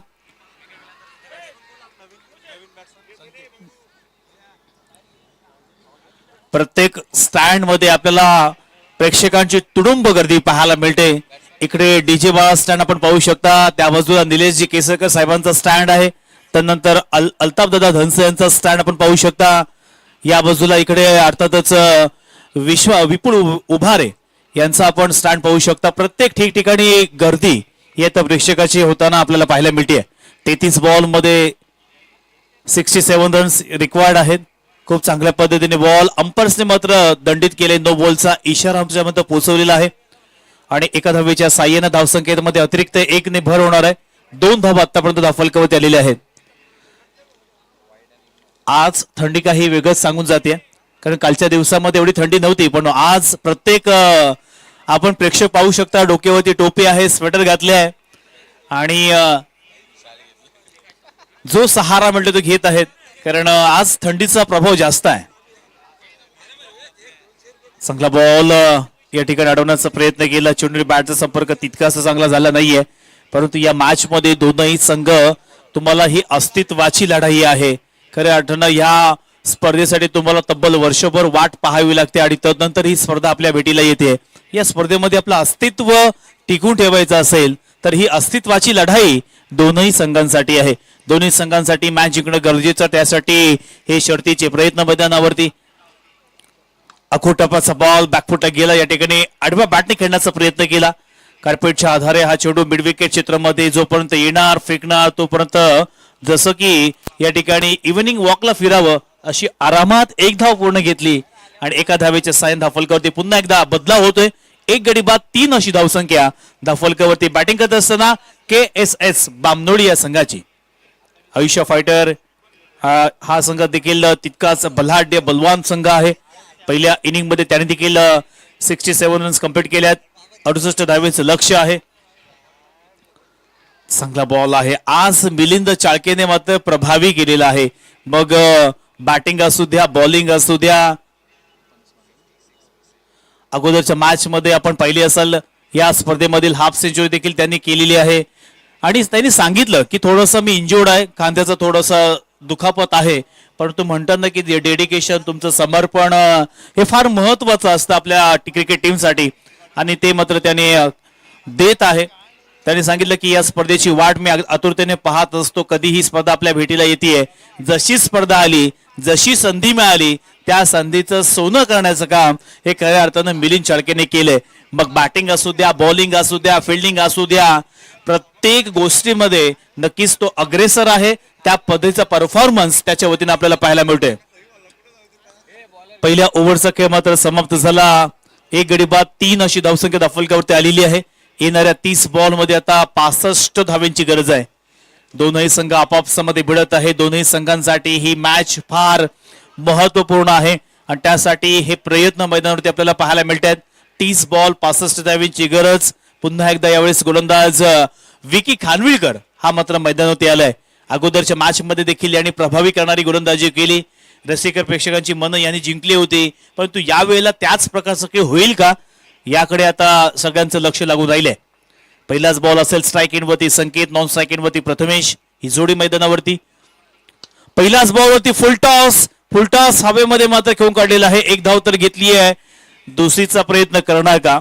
प्रत्येक स्टँड मध्ये आपल्याला प्रेक्षकांची तुडुंब गर्दी पाहायला मिळते. इकडे डीजे बाळा स्टँड आपण पाहू शकता, त्या बाजूला निलेशजी केसरकर साहेबांचा स्टँड आहे. त्यानंतर अल्ताफ दादा धनसे यांचा स्टँड आपण पाहू शकता. या बाजूला इकडे अर्थातच विपुल उभारे यांचा आपण स्टँड पाहू शकता. प्रत्येक ठिकठिकाणी गर्दी येत्या प्रेक्षकाची होताना आपल्याला पाहायला मिळते. 33 बॉल मध्ये 67 रन्स रिक्वायर्ड आहेत. खूप चांगल्या पद्धतीने बॉल अंपायर्सने मात्र दंडित केले. नो बॉलचा इशारा आमच्यामध्ये पोहोचवलेला आहे आणि एका धावेच्या साह्याने धावसंख्येमध्ये अतिरिक्त 1 ने भर होणार आहे. 2 धावा आतापर्यंत धावफलकावरती आलेल्या आहेत. आज थंडी काही वेगळंच सांगून जाते, कारण कालच्या दिवसामध्ये एवढी थंडी नव्हती, पण आज प्रत्येक आपण प्रेक्षक पाहू शकता डोक्यावरती टोपी आहे, स्वेटर घातले आहे आणि जो सहारा म्हटलं तो घेत आहेत, कारण आज थंडीचा प्रभाव जास्त आहे. चांगला बॉल या ठिकाणी अडवण्याचा प्रयत्न केला. चेंडू बॅटचा संपर्क तितकासा चांगला झाला नाहीये, परंतु या मॅच मध्ये दोनही संघ तुम्हाला ही अस्तित्वाची लढाई आहे. खऱ्या अर्थानं या स्पर्धेसाठी तुम्हाला तब्बल वर्षभर वाट पाहावी लागते आणि तदनंतर ही स्पर्धा आपल्या भेटीला येते. या स्पर्धेमध्ये आपलं अस्तित्व टिकून ठेवायचं असेल तर ही अस्तित्वाची लढाई दोनही संघांसाठी आहे. दोन्ही संघांसाठी मॅच जिंकणं गरजेचं, त्यासाठी हे शर्तीचे प्रयत्न मैदानावरती. अखोटपाचा बॉल बॅकफुटला गेला. या ठिकाणी आडव्या बॅटने खेळण्याचा प्रयत्न केला. कार्पेटच्या आधारे हा चेंडू मिड विकेट क्षेत्रामध्ये जोपर्यंत येणार फेकणार तोपर्यंत जसं की या ठिकाणी इव्हनिंग वॉकला फिरावं अशी आरामात एक धाव पूर्ण घेतली आणि एका धावेच्या सायन धाव फलकावरती पुन्हा एकदा बदलाव होतोय. एक गडी बाद 3 अशी धावसंख्या धाफलकावरती बॅटिंग करत असताना KSS बामनोडी या संघाची. आयुष्य फायटर हा संघ देखील तितकाच बलाढ्य बलवान संघ आहे. पहिल्या इनिंग मध्ये त्याने देखील 67 रन्स कंप्लीट केल्यात. 68 धावेचं लक्ष आहे. चांगला बॉल आहे आज मिलिंद चाळकेने मात्र प्रभावी केलेला आहे. मग बॅटिंग असू द्या बॉलिंग असू द्या. अगोदरच्या मॅच मध्ये आपण पाहिली असेल या स्पर्धेमधील हाफ सेंचुरी देखील त्यांनी केलेली आहे आणि त्यांनी सांगितलं की थोडंसं मी इंजोर्ड आहे, खांद्याचं थोडंसं दुखापत आहे, परंतु म्हणतात ना की डेडिकेशन तुमचं समर्पण हे फार महत्वाचं असतं आपल्या क्रिकेट टीमसाठी आणि ते मात्र त्याने देत आहे. त्यांनी सांगितलं की या स्पर्धेची वाट मी आतुरतेने पाहत असतो. कधी ही स्पर्धा आपल्या भेटीला येते. जशी स्पर्धा आली, जशी संधी मिळाली त्या संधीचं सोनं करण्याचं काम हे खऱ्या अर्थानं मिलिंद चाळकेने केलंय. मग बॅटिंग असू द्या, बॉलिंग असू द्या, फिल्डिंग असू द्या, प्रत्येक गोष्टीमध्ये नक्कीच तो अग्रेसर आहे. त्या पद्धतीचा परफॉर्मन्स त्याच्या वतीने आपल्याला पाहायला मिळतोय. पहिल्या ओव्हरचा खेळ मात्र समाप्त झाला. एक गडी बाद 3 अशी धावसंख्या धाफलकावरती आलेली आहे. येणाऱ्या 30 बॉल मध्ये आता 65 धाव्यांची गरज आहे. दोनही संघ आपापसामध्ये भिडत आहे. दोनही संघांसाठी ही मॅच फार महत्वपूर्ण आहे आणि त्यासाठी हे प्रयत्न मैदानावरती आपल्याला पाहायला मिळतात. 30 बॉल 65 धाव्यांची गरज. पुन्हा एकदा यावेळेस गोलंदाज विकी खानविलकर हा मात्र मैदानावरती आलाय. अगोदरच्या मॅच मध्ये देखील यांनी प्रभावी करणारी गोलंदाजी केली. रसिकर प्रेक्षकांची मनं यांनी जिंकली होती, परंतु यावेळेला त्याच प्रकारचं काही होईल का याकडे आता सगळ्यांचं लक्ष लागून राहिलंय. पहिलाच बॉल असेल स्ट्राईक इन वरती संकेत, नॉन स्ट्राईक इन वरती प्रथमेश. ही जोडी मैदानावरती. पहिलाच बॉल वरती फुल टॉस हवेमध्ये मात्र खेळून काढलेला आहे. एक धाव तर घेतली आहे. दुसरीचा प्रयत्न करणार का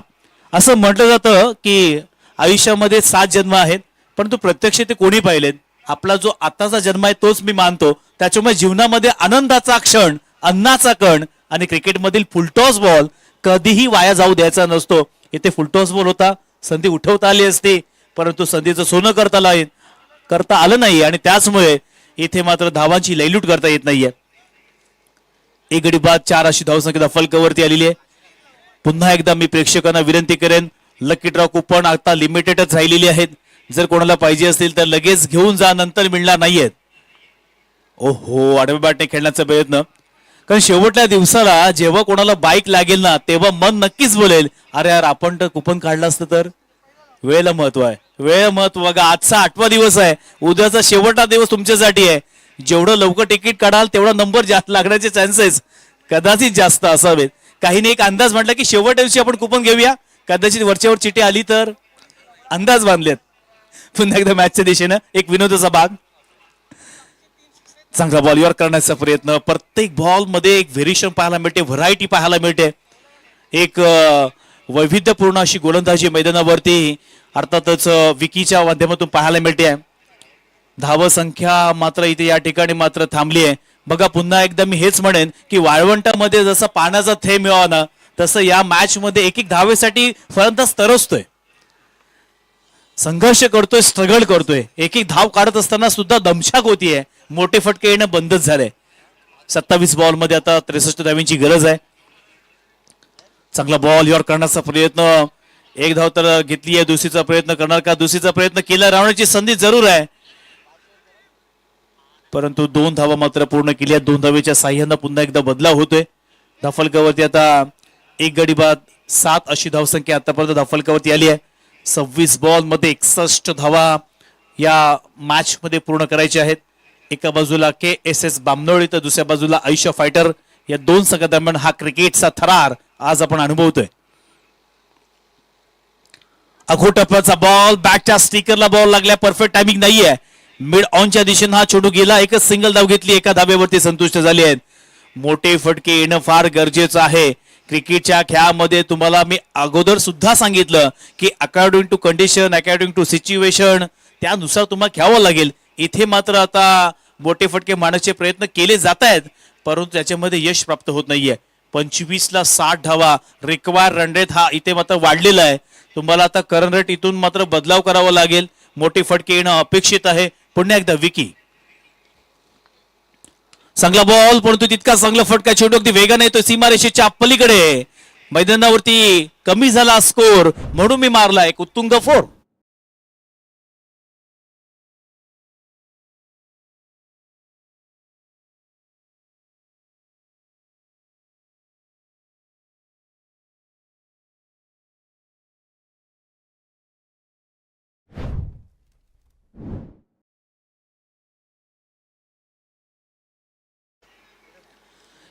असं म्हटलं जातं की आयुष्यामध्ये 7 जन्म आहेत, परंतु प्रत्यक्ष ते कोणी पाहिलेत. आपला जो आताचा जन्म आहे तोच मी मानतो. त्याच्यामुळे जीवनामध्ये आनंदाचा क्षण, अन्नाचा कण आणि क्रिकेटमधील फुलटॉस बॉल कधीही वाया जाऊ द्यायचा नसतो. इथे फुलटॉस बॉल होता, संधी उठवता आली असती, परंतु संधीचं सोनं करता आलं नाही आणि त्याचमुळे इथे मात्र धावांची लयलूट करता येत नाहीये. एक गडी बाद 4 अशी धावसंख्या धाफलकावरती आलेली आहे. पुन्हा एकदा मी प्रेक्षकांना विनंती करेन, लकी ड्रॉ कुपन आता लिमिटेडच राहिलेली आहेत. जर कोणाला पाहिजे असतील तर लगेच घेऊन जा, नंतर मिळणार नाहीयेत. ओहो, आडव्या बॅटने खेळण्याचा प्रयत्न. कारण शेवटच्या दिवसाला जेव्हा कोणाला बाईक लागेल ना तेव्हा मन नक्कीच बोलेल, अरे यार आपण तर कुपन काढलं असतं तर. वेळेला महत्व आहे. वेळ महत्व बघा. आजचा 8वा दिवस आहे, उद्याचा शेवटचा दिवस तुमच्यासाठी आहे. जेवढं लवकर तिकीट काढाल तेवढा नंबर जास्त लागण्याचे चान्सेस कदाचित जास्त असावेत. काहीने एक अंदाज म्हटला की शेवटच्या दिवशी आपण कुपन घेऊया, कदाचित वरच्यावर चिठी आली तर. अंदाज बांधलेत. पुन्हा एकदा मॅचच्या दिशेनं एक विनोदाचा भाग. चांगला बॉल वर करण्याचा प्रयत्न. प्रत्येक बॉल मध्ये एक व्हेरिएशन पाहायला मिळते, व्हरायटी पाहायला मिळते. एक वैविध्यपूर्ण अशी गोलंदाजी मैदानावरती अर्थातच विकीच्या माध्यमातून पाहायला मिळते. धाव संख्या मात्र इथे या ठिकाणी मात्र थांबली आहे. बघा पुन्हा एकदा मी हेच म्हणेन की वाळवंटामध्ये जसं पाण्याचा थेंब मिळावा ना तसं या मॅच मध्ये एक एक धावेसाठी फलंदाज तरसतोय, संघर्ष करतोय, स्ट्रगल करतोय. एक एक धाव काढत असताना सुद्धा दमछाक होतीये. मोठे फटके येणं बंदच झालंय. 27 बॉल मध्ये आता 63 धाव्यांची गरज आहे. चांगला बॉल वर करण्याचा प्रयत्न. एक धाव तर घेतली आहे. दुसरीचा प्रयत्न करणार का? दुसरीचा प्रयत्न केला. रावण्याची संधी जरूर आहे, परंतु 2 धावा मात्र पूर्ण केल्या. 2 धावेच्या साह्यानं पुन्हा एकदा बदलाव होतोय. धाफलकावरती आता एक गडी बाद 7 अशी धावसंख्या आतापर्यंत धाफलकावरती आली आहे. 26 बॉल मध्ये 61 धावा या मॅच मध्ये पूर्ण करायच्या आहेत. एका बाजूला KSS बामनोळी तर दुसऱ्या बाजूला आयुष्य फायटर. या 2 संघादरम्यान हा क्रिकेटचा थरार आज आपण अनुभवतोय. अघोटप्प्याचा बॉल, बॅटच्या स्टिकरला बॉल लागल्या. परफेक्ट टायमिंग नाहीये. मिड ऑनच्या दिशेनं हा चेंडू गेला. एकच सिंगल धाव घेतली. एका धाब्यावरती संतुष्ट झाले आहेत. मोठे फटके येणं फार गरजेचं आहे. क्रिकेटच्या खेळामध्ये तुम्हाला मी अगोदर सुद्धा सांगितलं की according to condition, according to situation त्यानुसार तुम्हाला खेळावं लागेल. इथे मात्र आता मोठे फटके मारण्याचे प्रयत्न केले जात आहेत, परंतु त्याच्यामध्ये यश प्राप्त होत नाहीये. 25 ला 60 धावा रिक्वायर रन रेट हा इथे मात्र वाढलेला आहे. तुम्हाला आता करंट रेट इथून मात्र बदलाव करावा लागेल. मोठे फटके येणं अपेक्षित आहे. पुन्हा एकदा विकी. चांगला बॉल, परंतु तितका चांगला फटका चेंडू अगदी वेगाने येतो सीमारेषेच्या पलीकडे. मैदानावरती कमी झाला स्कोर म्हणून मी मारला एक उत्तुंग फोर.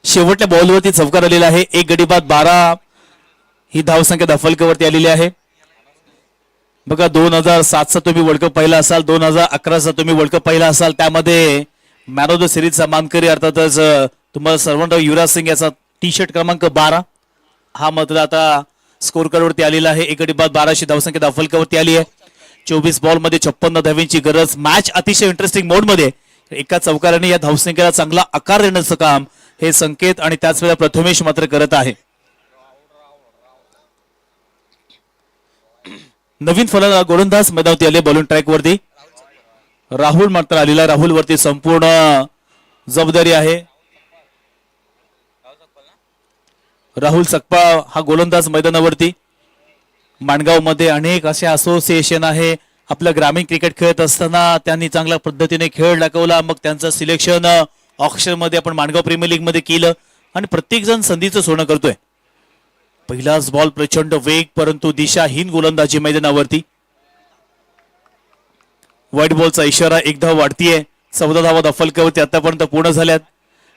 शेवटच्या बॉलवरती चौकार आलेला आहे. एक गडी बाद 12 ही धावसंख्या दफलकावरती आलेली आहे. बघा 2007चा तुम्ही वर्ल्ड कप पाहिला असाल, 2011चा तुम्ही वर्ल्ड कप पाहिला असाल, त्यामध्ये मॅन ऑफ द सिरीजचा मानकरी अर्थातच तुम्हाला सर्वांना युवराज सिंग याचा टी शर्ट क्रमांक 12 हा मात्र आता स्कोर कार्डवरती आलेला आहे. एक गडी बाद 12शी धावसंख्या दफलकावरती आली आहे. 24 बॉल मध्ये 56 धावींची गरज. मॅच अतिशय इंटरेस्टिंग मोड मध्ये एका चौकाराने या धावसंख्येला चांगला आकार देण्याचं काम हे संकेत आणि त्याच वेळेला प्रथमेश मात्र करत आहे. नवीन गोलंदाज मैदानावरती आले बॉलिंग ट्रॅक वरती. राहुल मात्र आलेला. राहुल वरती संपूर्ण जबाबदारी आहे. राहुल सकपाळ हा गोलंदाज मैदानावरती. माणगाव मध्ये अनेक असे असोसिएशन आहे. आपलं ग्रामीण क्रिकेट खेळत असताना त्यांनी चांगल्या पद्धतीने खेळ दाखवला. मग त्यांचं सिलेक्शन ऑक्शन मध्ये आपण माणगाव प्रीमियर लीग मध्ये केलं आणि प्रत्येक जण संधीचं सोनं करतोय. पहिलाच बॉल प्रचंड वेग परंतु दिशाहीन गोलंदाजी मैदानावरती. व्हाईट बॉलचा इशारा एक धाव वाढतीये. 14 धावा दफलकावरती आतापर्यंत पूर्ण झाल्यात.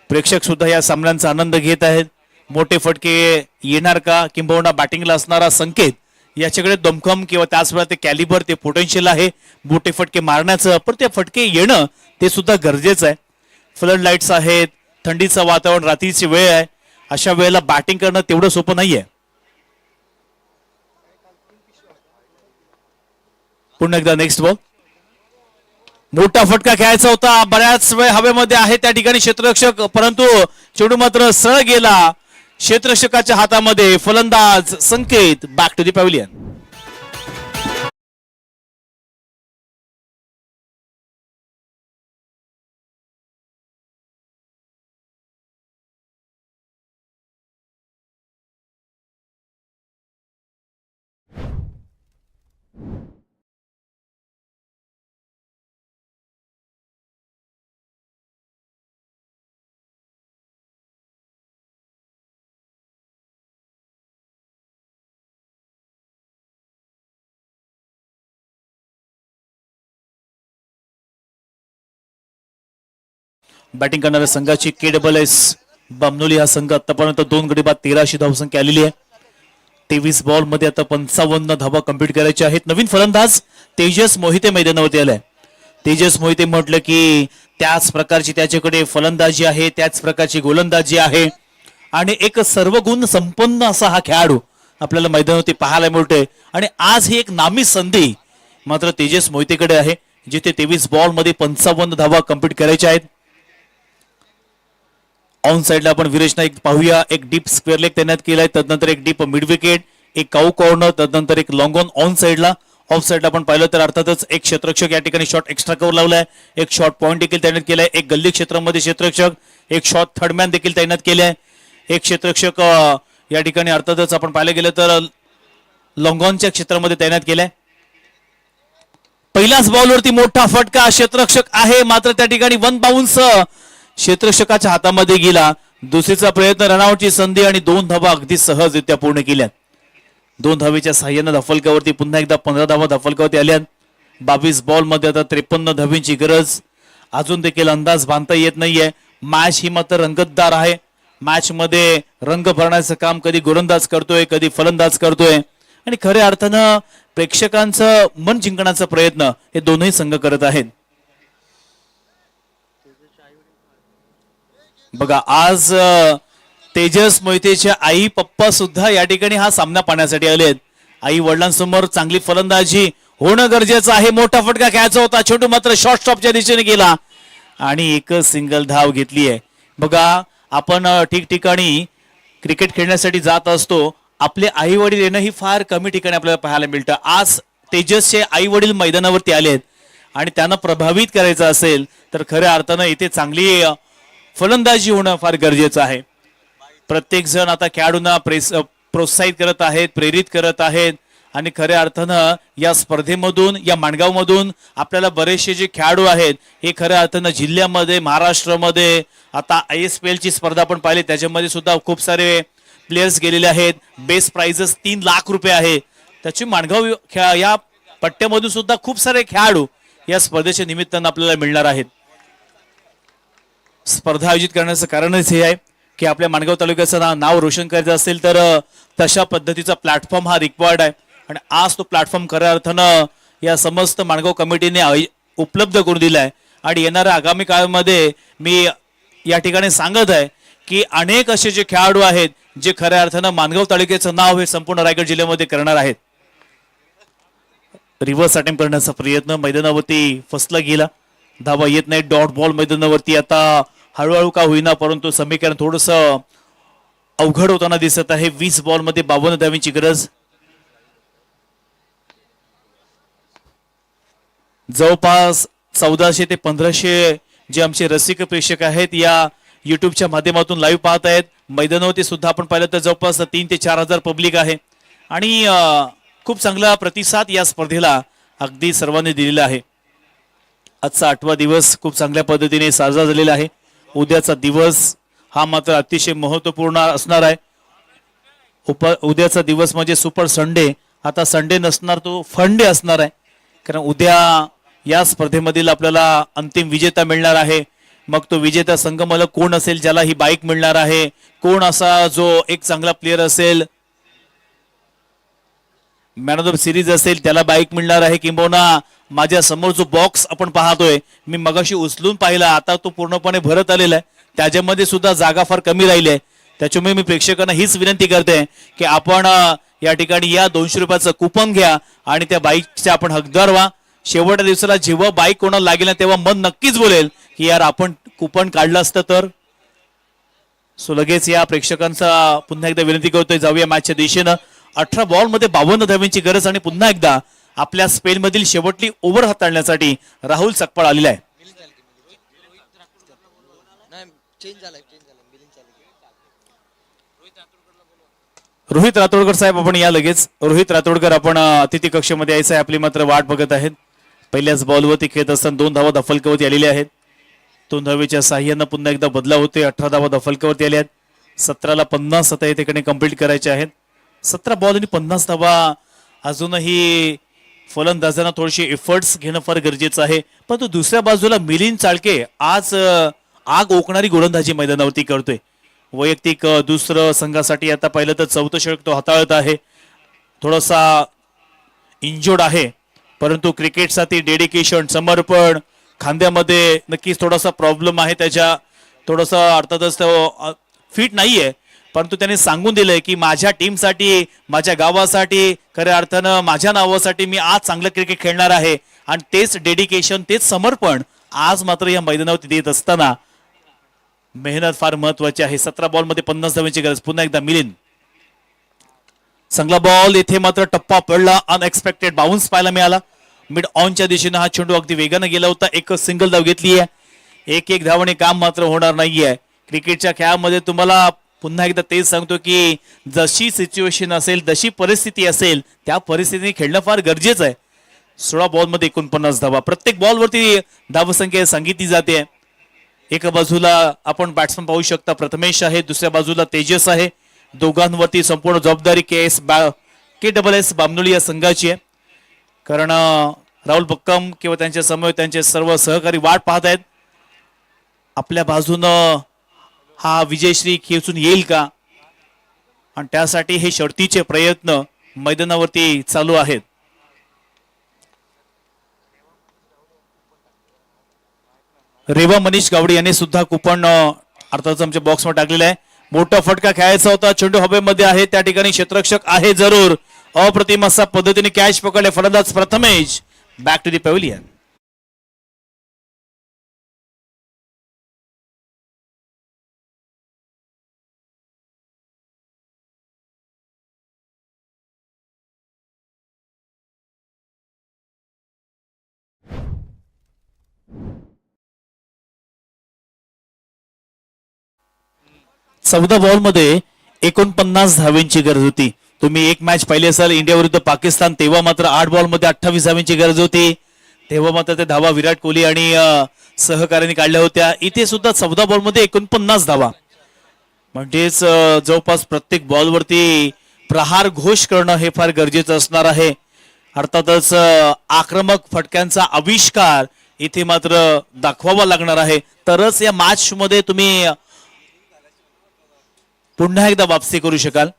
प्रेक्षक सुद्धा या सामन्यांचा आनंद घेत आहेत. मोठे फटके येणार का किंबहुना बॅटिंगला असणारा संकेत याच्याकडे दमखम किंवा त्याच वेळा ते कॅलिबर ते पोटेन्शियल आहे मोठे फटके मारण्याचं, पण ते फटके येणं ते सुद्धा गरजेचं आहे. फ्लड लाईट्स आहेत, थंडीचं वातावरण, रात्रीची वेळ आहे. अशा वेळेला बॅटिंग करणं तेवढं सोपं नाहीये. पुन्हा एकदा नेक्स्ट बॉल. मोठा फटका खेळायचा होता. बऱ्याच वेळ हवेमध्ये आहे त्या ठिकाणी क्षेत्ररक्षक, परंतु चेंडू मात्र सरळ गेला क्षेत्ररक्षकाच्या हातामध्ये. फलंदाज Sanket back to the pavilion. Batting करणाऱ्या संघाची KSS बामनोली हा संघ आतापर्यंत 2 गडी बाद 13 धावसंख्या आलेली आहे. 23 बॉल मध्ये आता 55 धावा कंप्लीट करायच्या आहेत. नवीन फलंदाज तेजस मोहिते मैदानावरती आलाय. तेजस मोहिते म्हटलं की त्याच प्रकारची त्याच्याकडे फलंदाजी आहे, त्याच प्रकारची गोलंदाजी आहे आणि एक सर्वगुण संपन्न असा हा खेळाडू आपल्याला मैदानावरती पाहायला मिळतोय. आणि आज ही एक नामी संधी मात्र तेजस मोहितेकडे आहे, जिथे 23 बॉल मध्ये 55 धावा कंप्लीट करायच्या आहेत. ऑन साइडला आपण विरेश नाईक पाहूया. एक डीप स्क्वेअर लेग तैनात केलाय, तदनंतर एक डीप मिड विकेट, एक काऊ कॉर्नर, तदनंतर एक लॉंग ऑन साइडला. ऑफ साइडला आपण पाहिलं तर अर्थातच एक क्षेत्ररक्षक या ठिकाणी शॉट एक्स्ट्रा कव्हर लावलाय. एक शॉट पॉईंट देखील तैनात केलाय. एक गल्ली क्षेत्रामध्ये क्षेत्ररक्षक, एक शॉट थर्डमॅन देखील तैनात केलाय. एक क्षेत्ररक्षक या ठिकाणी अर्थातच आपण पाहिलं गेलं तर लॉंग ऑनच्या क्षेत्रामध्ये तैनात केलाय. पहिल्याच बॉलवरती मोठा फटका. क्षेत्ररक्षक आहे मात्र त्या ठिकाणी 1 बाउन्स क्षेत्ररक्षकाच्या हातामध्ये गेला. दुसरीचा प्रयत्न, रनआउटची संधी आणि 2 धावा अगदी सहजरित्या पूर्ण केल्या. 2 धावेच्या साह्यानं दफलकावरती पुन्हा एकदा 15 धावा दफलकावरती आल्या. 22 बॉल मध्ये आता 53 धावींची गरज. अजून देखील अंदाज बांधता येत नाहीये. मॅच ही मात्र रंगतदार आहे. मॅच मध्ये रंग भरण्याचं काम कधी गोलंदाज करतोय, कधी फलंदाज करतोय आणि खऱ्या अर्थानं प्रेक्षकांचं मन जिंकण्याचा प्रयत्न हे दोनही संघ करत आहेत. बघा आज तेजस मोहितेच्या आई पप्पा सुद्धा या ठिकाणी हा सामना पाहण्यासाठी आलेत. आई वडिलांसमोर चांगली फलंदाजी होणं गरजेचं आहे. मोठा फटका खेळायचा होता, छोटू मात्र शॉर्ट स्टॉपच्या दिशेने गेला आणि एकच सिंगल धाव घेतली आहे. बघा आपण ठिकठिकाणी क्रिकेट खेळण्यासाठी जात असतो. आपले आई वडील येणं ही फार कमी ठिकाणी आपल्याला पाहायला मिळतं. आज तेजसचे आई वडील मैदानावरती आलेत आणि त्यांना प्रभावित करायचं असेल तर खऱ्या अर्थानं इथे चांगली फलंदाजी होणं फार गरजेचं आहे. प्रत्येक जण आता खेळाडूंना प्रोत्साहित करत आहेत, प्रेरित करत आहेत आणि खऱ्या अर्थानं या स्पर्धेमधून या माणगावमधून आपल्याला बरेचसे जे खेळाडू आहेत हे खऱ्या अर्थानं जिल्ह्यामध्ये महाराष्ट्रामध्ये आता ISPL ची स्पर्धा आपण पाहिली त्याच्यामध्ये सुद्धा खूप सारे प्लेयर्स गेलेले आहेत. बेस्ट प्राइजेस 3 लाख रुपये आहे. त्याची माणगाव या पट्ट्यामधून सुद्धा खूप सारे खेळाडू या स्पर्धेच्या निमित्तानं आपल्याला मिळणार आहेत. स्पर्धा आयोजित करण्याचं कारणच हे आहे की आपल्या माणगाव तालुक्याचं नाव रोशन करायचं असेल तर तशा पद्धतीचा प्लॅटफॉर्म हा रिक्वायर्ड आहे आणि आज तो प्लॅटफॉर्म खऱ्या अर्थानं या समस्त माणगाव कमिटीने उपलब्ध करून दिला आहे आणि येणाऱ्या आगामी काळामध्ये मी या ठिकाणी सांगत आहे की अनेक असे जे खेळाडू आहेत जे खऱ्या अर्थानं माणगाव तालुक्याचं नाव हे संपूर्ण रायगड जिल्ह्यामध्ये करणार आहेत. रिव्हर्स अटेम्प्ट करण्याचा प्रयत्न मैदानावरती फसला गेला, धावा येत नाही. डॉट बॉल मैदानावरती आता हळूहळू का होईना परंतु समीकरण थोडस अवघड होताना दिसत आहे. 20 बॉल मध्ये 52 धावांची गरज. जवळपास 1400 ते 1500 जे आमचे रसिक प्रेक्षक आहेत या युट्यूबच्या माध्यमातून लाईव्ह पाहत आहेत. मैदानावरती सुद्धा आपण पाहिलं तर जवळपास 3 ते 4000 पब्लिक आहे आणि खूप चांगला प्रतिसाद या स्पर्धेला अगदी सर्वांनी दिलेला आहे. आजचा 8वा दिवस खूप चांगल्या पद्धतीने साजरा झालेला आहे. उद्याचा दिवस हा मात्र अतिशय महत्वपूर्ण असणार आहे. उद्याचा दिवस म्हणजे सुपर संडे. आता संडे नसणार, तो फंडे असणार आहे कारण उद्या या स्पर्धेमधील आपल्याला अंतिम विजेता मिळणार आहे. मग तो विजेता संघ मला कोण असेल, ज्याला ही बाईक मिळणार आहे, कोण असा जो एक चांगला प्लेअर असेल, मॅन ऑफ द सिरीज असेल त्याला बाईक मिळणार आहे, किंबहुना माझ्या समोर जो बॉक्स आपण पाहतोय मी मगाशी उचलून पाहिला, आता तो पूर्णपणे भरत आलेला आहे, त्याच्यामध्ये सुद्धा जागा फार कमी राहिली आहे. त्याच्यामुळे मी प्रेक्षकांना हीच विनंती करते की आपण या ठिकाणी या 200 रुपयाचं कुपन घ्या आणि त्या बाईकचे आपण हकदार व्हा. शेवटच्या दिवसाला जेव्हा बाईक कोणाला लागेल ना तेव्हा मन नक्कीच बोलेल की यार आपण कुपन काढलं असतं तर. सो लगेच या प्रेक्षकांचा पुन्हा एकदा विनंती करतोय, जाऊया मॅचच्या दिशेनं. 18 बॉल मध्ये 52 धावांची गरज आणि पुन्हा एकदा आपल्या स्पेन मधील शेवटली ओव्हर हाताळण्यासाठी राहुल सकपाळ आलेला आहे. रोहित रातोडकर साहेब आपण या लगेच. रोहित रातोडकर आपण अतिथी कक्षामध्ये यायचं आहे, आपली मात्र वाट बघत आहेत. पहिल्याच बॉलवरती खेळत असताना 2 धावा दफलकावरती आलेल्या आहेत. 2 धावेच्या साह्यानं पुन्हा एकदा बदलाव होते. 18 धावा दफलकावरती आल्या आहेत. 17ला 50 आता या ठिकाणी कंप्लीट करायचे आहेत. 17 बॉल आणि 50 धावा. अजूनही फलंदाजांना थोडेसे एफर्ट्स घेणं फार गरजेचं आहे. परंतु दुसऱ्या बाजूला मिलिंद चाळके आज आग ओकणारी गोलंदाजी मैदानावरती करतोय. वैयक्तिक दुसरं संघासाठी आता पाहिलं तर 4थं षटक तो हाताळत आहे. थोडासा इंजोर्ड आहे परंतु क्रिकेटसाठी डेडिकेशन, समर्पण, खांद्यामध्ये नक्कीच थोडासा प्रॉब्लेम आहे त्याच्या, थोडासा अर्थातच तो फिट नाहीये, परंतु त्याने सांगून दिलंय की माझ्या टीमसाठी, माझ्या गावासाठी, खऱ्या अर्थानं माझ्या नावासाठी मी आज चांगलं क्रिकेट खेळणार आहे आणि तेच डेडिकेशन, तेच समर्पण आज मात्र या मैदानावरती देत असताना मेहनत फार महत्वाची आहे. 17 बॉल मध्ये 50 धावांची गरज. पुन्हा एकदा मिलिंद, चांगला बॉल. इथे मात्र टप्पा पडला, अनएक्सपेक्टेड बाउन्स पाहायला मिळाला. मिड ऑनच्या दिशेनं हा चेंडू अगदी वेगानं गेला होता. एकच सिंगल धाव घेतली आहे. एक धावाने काम मात्र होणार नाहीये. क्रिकेटच्या खेळामध्ये तुम्हाला पुन्हा एकदा तेच सांगतो की जशी सिच्युएशन असेल, जशी परिस्थिती असेल त्या परिस्थितीने खेळणं फार गरजेचं आहे. 16 बॉल मध्ये 49 धावा. प्रत्येक बॉलवरती धावसंख्या सांगितली जाते. एका बाजूला आपण बॅट्समन पाहू शकता, प्रथमेश आहे, दुसऱ्या बाजूला तेजस आहे. दोघांवरती संपूर्ण जबाबदारी KSS बामनोली या संघाची आहे. कारण राहुल बक्कम किंवा त्यांच्या समोर त्यांचे सर्व सहकारी वाट पाहत आहेत. आपल्या बाजूनं हा विजयश्री खेचून येईल का, आणि त्यासाठी हे शर्तीचे प्रयत्न मैदानावरती चालू आहेत. रेवा मनीष गावडे यांनी सुद्धा कुपन अर्थात आमच्या बॉक्समध्ये टाकलेला आहे. मोठा फटका खेळायचा होता, चेंडू हवेमध्ये आहे, त्या ठिकाणी क्षेत्ररक्षक आहे जरूर. अप्रतिम असा पद्धतीने कॅच पकडले फलंदाज Prathamesh. Back to the pavilion. चौदा बॉल मध्ये 49 धावेंची गरज होती. तुम्ही एक मॅच पाहिली असाल इंडिया विरुद्ध पाकिस्तान, तेव्हा मात्र 8 बॉलमध्ये 28 धावेंची गरज होती. तेव्हा मात्र ते धावा विराट कोहली आणि सहकार्याने काढल्या होत्या. इथे सुद्धा 14 बॉलमध्ये 49 धावा, म्हणजेच जवळपास प्रत्येक बॉलवरती प्रहार घोष करणं हे फार गरजेचं असणार आहे. अर्थातच आक्रमक फटक्यांचा आविष्कार इथे मात्र दाखवावा लागणार आहे, तरच या मॅच मध्ये तुम्ही पुन्हा एकदा वापसी करू शकाल.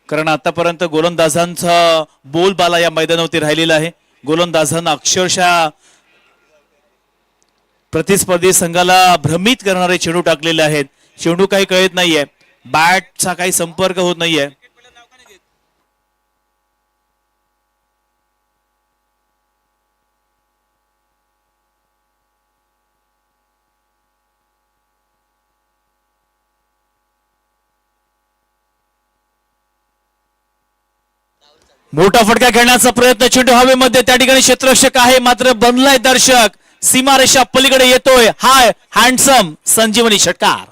कारण आतापर्यंत गोलंदाजांचा बोलबाला या मैदानावरती राहिलेला आहे. गोलंदाजांना अक्षरशः प्रतिस्पर्धी संघाला भ्रमित करणारे चेंडू टाकलेले आहेत. चेंडू काही कळत नाहीये, बॅटचा काही संपर्क होत नाहीये. मोठा फटका खेळण्याचा प्रयत्न, चेंडू हवेमध्ये, त्या ठिकाणी क्षेत्ररक्षक आहे मात्र बनलाय दर्शक. सीमारेषा पलीकडे येतोय हाय हँडसम संजीवनी षटकार.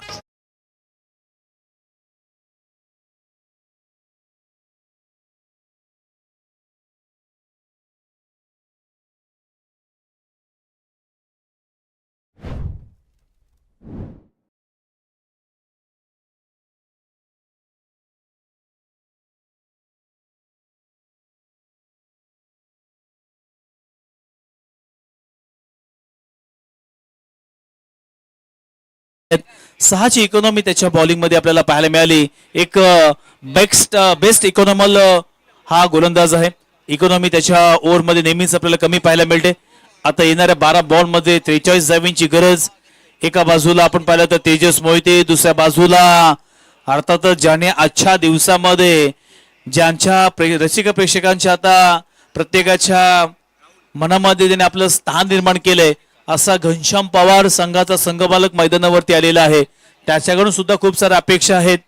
सहाची इकॉनॉमी त्याच्या बॉलिंग मध्ये आपल्याला पाहायला मिळाली. एक बेस्ट इकॉनॉमल हा गोलंदाज आहे. इकॉनॉमी त्याच्या ओव्हर मध्ये नेहमीच आपल्याला कमी पाहायला मिळते. आता येणाऱ्या 12 बॉल मध्ये 43 धावांची गरज. एका बाजूला आपण पाहिलं तर तेजस मोहिते, दुसऱ्या बाजूला अर्थातच ज्याने आजच्या दिवसामध्ये ज्यांच्या रसिक प्रेक्षकांच्या आता प्रत्येकाच्या मनामध्ये त्याने आपलं स्थान निर्माण केलंय असा घनश्याम पवार संघाचा संघबालक मैदानावरती आलेला आहे. त्याच्याकडून सुद्धा खूप साऱ्या अपेक्षा आहेत.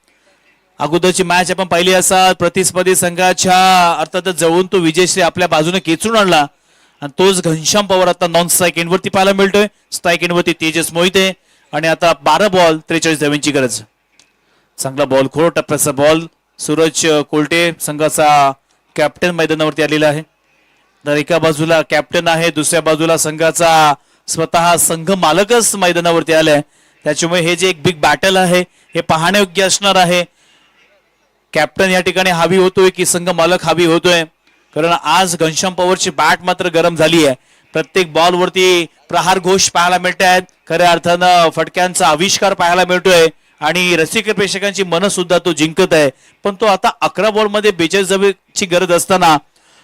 अगोदरची मॅच आपण पाहिली असा प्रतिस्पर्धी संघाच्या अर्थातच जवळून तो विजयश्री आपल्या बाजूने खेचून आणला आणि तोच घनश्याम पवार आता नॉन स्ट्राईक एंडवरती पाहायला मिळतोय. स्ट्राईक एंडवरती तेजस मोहिते आणि आता 12 बॉल 43 धावांची गरज. चांगला बॉल, खोल टप्प्याचा बॉल. सूरज कोलटे संघाचा कॅप्टन मैदानावरती आलेला आहे. तर एका बाजूला कॅप्टन आहे, दुसऱ्या बाजूला संघाचा स्वतः संघ मालकच मैदानावरती आलाय. त्याच्यामुळे हे जे एक बिग बॅटल आहे हे पाहण्यायोग्य असणार आहे. कॅप्टन या ठिकाणी हावी होतोय की संघ मालक हावी होतोय, कारण आज घनश्याम पवारची बॅट मात्र गरम झाली आहे. प्रत्येक बॉल वरती प्रहार घोष पाहायला मिळत आहेत. खऱ्या अर्थानं फटक्यांचा आविष्कार पाहायला मिळतोय आणि रसिक प्रेक्षकांची मन सुद्धा तो जिंकत आहे. पण तो आता 11 बॉल मध्ये 42 धावेची गरज असताना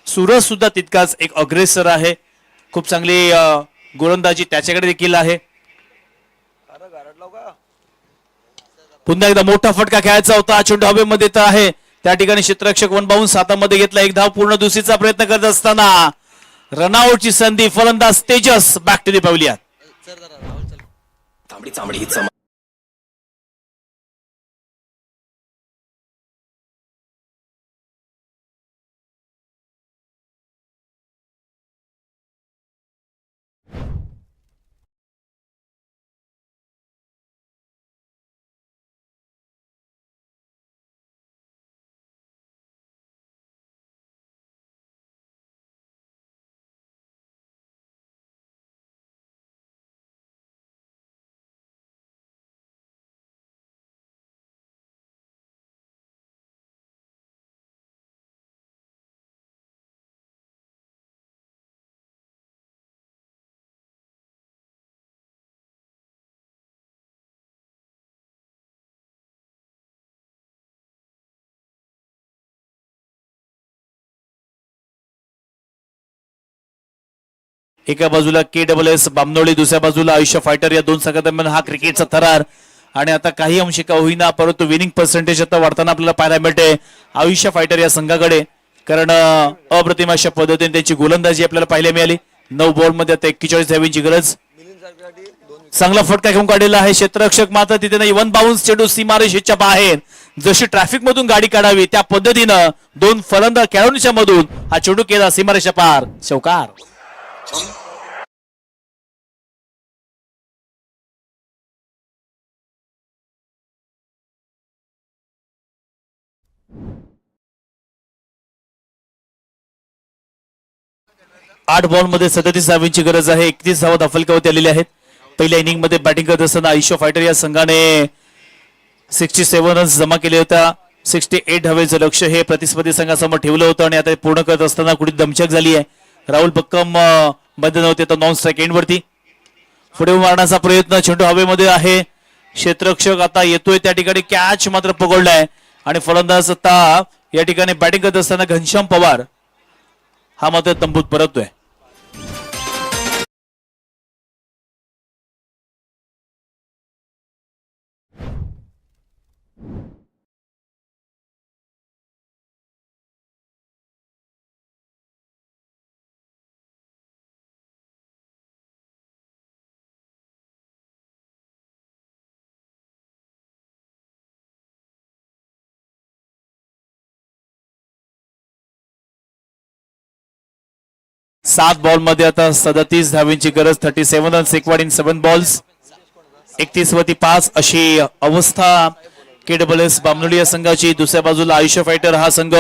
सूरज सुद्धा तितकाच एक अग्रेसर आहे. खूप चांगली गोलंदाजी त्याच्याकडे देखील आहे. पुन्हा एकदा मोठा फटका खेळायचा होता, चेंडू हवेमध्ये तर आहे. त्या ठिकाणी क्षेत्ररक्षक 1 बाउन्स हातामध्ये घेतला. एक धाव पूर्ण दुसरीचा प्रयत्न करत असताना रनआउटची संधी. फलंदाज Tejas back to the pavilion. एका बाजूला KSS बामनोळी, दुसऱ्या बाजूला आयुष्य फायटर. या दोन संघादरम्यान हा क्रिकेटचा थरार. आणि आता काही अंशी का होईना परंतु विनिंग पर्सेंटेज आता वाढताना आपल्याला पाहायला मिळते आयुष्य फायटर या संघाकडे. कारण अप्रतिम अशा पद्धतीने त्यांची गोलंदाजी आपल्याला पाहायला मिळाली. 9 बॉल मध्ये आता 41 धावांची गरज. चांगला फटका घेऊन काढलेला आहे क्षेत्ररक्षक मात्र तिथे नाही. 1 बाउन्स चेंडू सीमारेषेच्या बाहेर. जशी ट्रॅफिक मधून गाडी काढावी त्या पद्धतीनं 2 फलंदाज खेळाडूंच्या मधून हा चेंडू केला सीमारेषा पार. चौकार. आठ बॉल मध्ये 37 धावांची गरज आहे. 31 धावा धाफलकावरती आलेल्या आहेत. पहिल्या इनिंग मध्ये बॅटिंग करत असताना आयुष्य फायटर या संघाने 67 रन्स जमा केले होत्या. 68 धावेचं लक्ष हे प्रतिस्पर्धी संघासमोर ठेवलं होतं आणि आता पूर्ण करत असताना कुठे दमछाक झाली आहे. राहुल बक्कम मध्ये नव्हते तर नॉन स्ट्राईक एंड वरती पुढे मारण्याचा प्रयत्न. चेंडू हवेमध्ये आहे. क्षेत्ररक्षक आता येतोय त्या ठिकाणी कॅच मात्र पकडलाय आणि फलंदाज आता या ठिकाणी बॅटिंग करत असताना घनश्याम पवार हा मात्र तंबूत परततोय. सात बॉल मध्ये आता 37 धावांची गरज. 37 रन्स रिक्वायर्ड इन 7 बॉल्स. 31 वरती 5 अशी अवस्था KWS बामनोली या संघाची. दुसऱ्या बाजूला आयुष्य फायटर हा संघ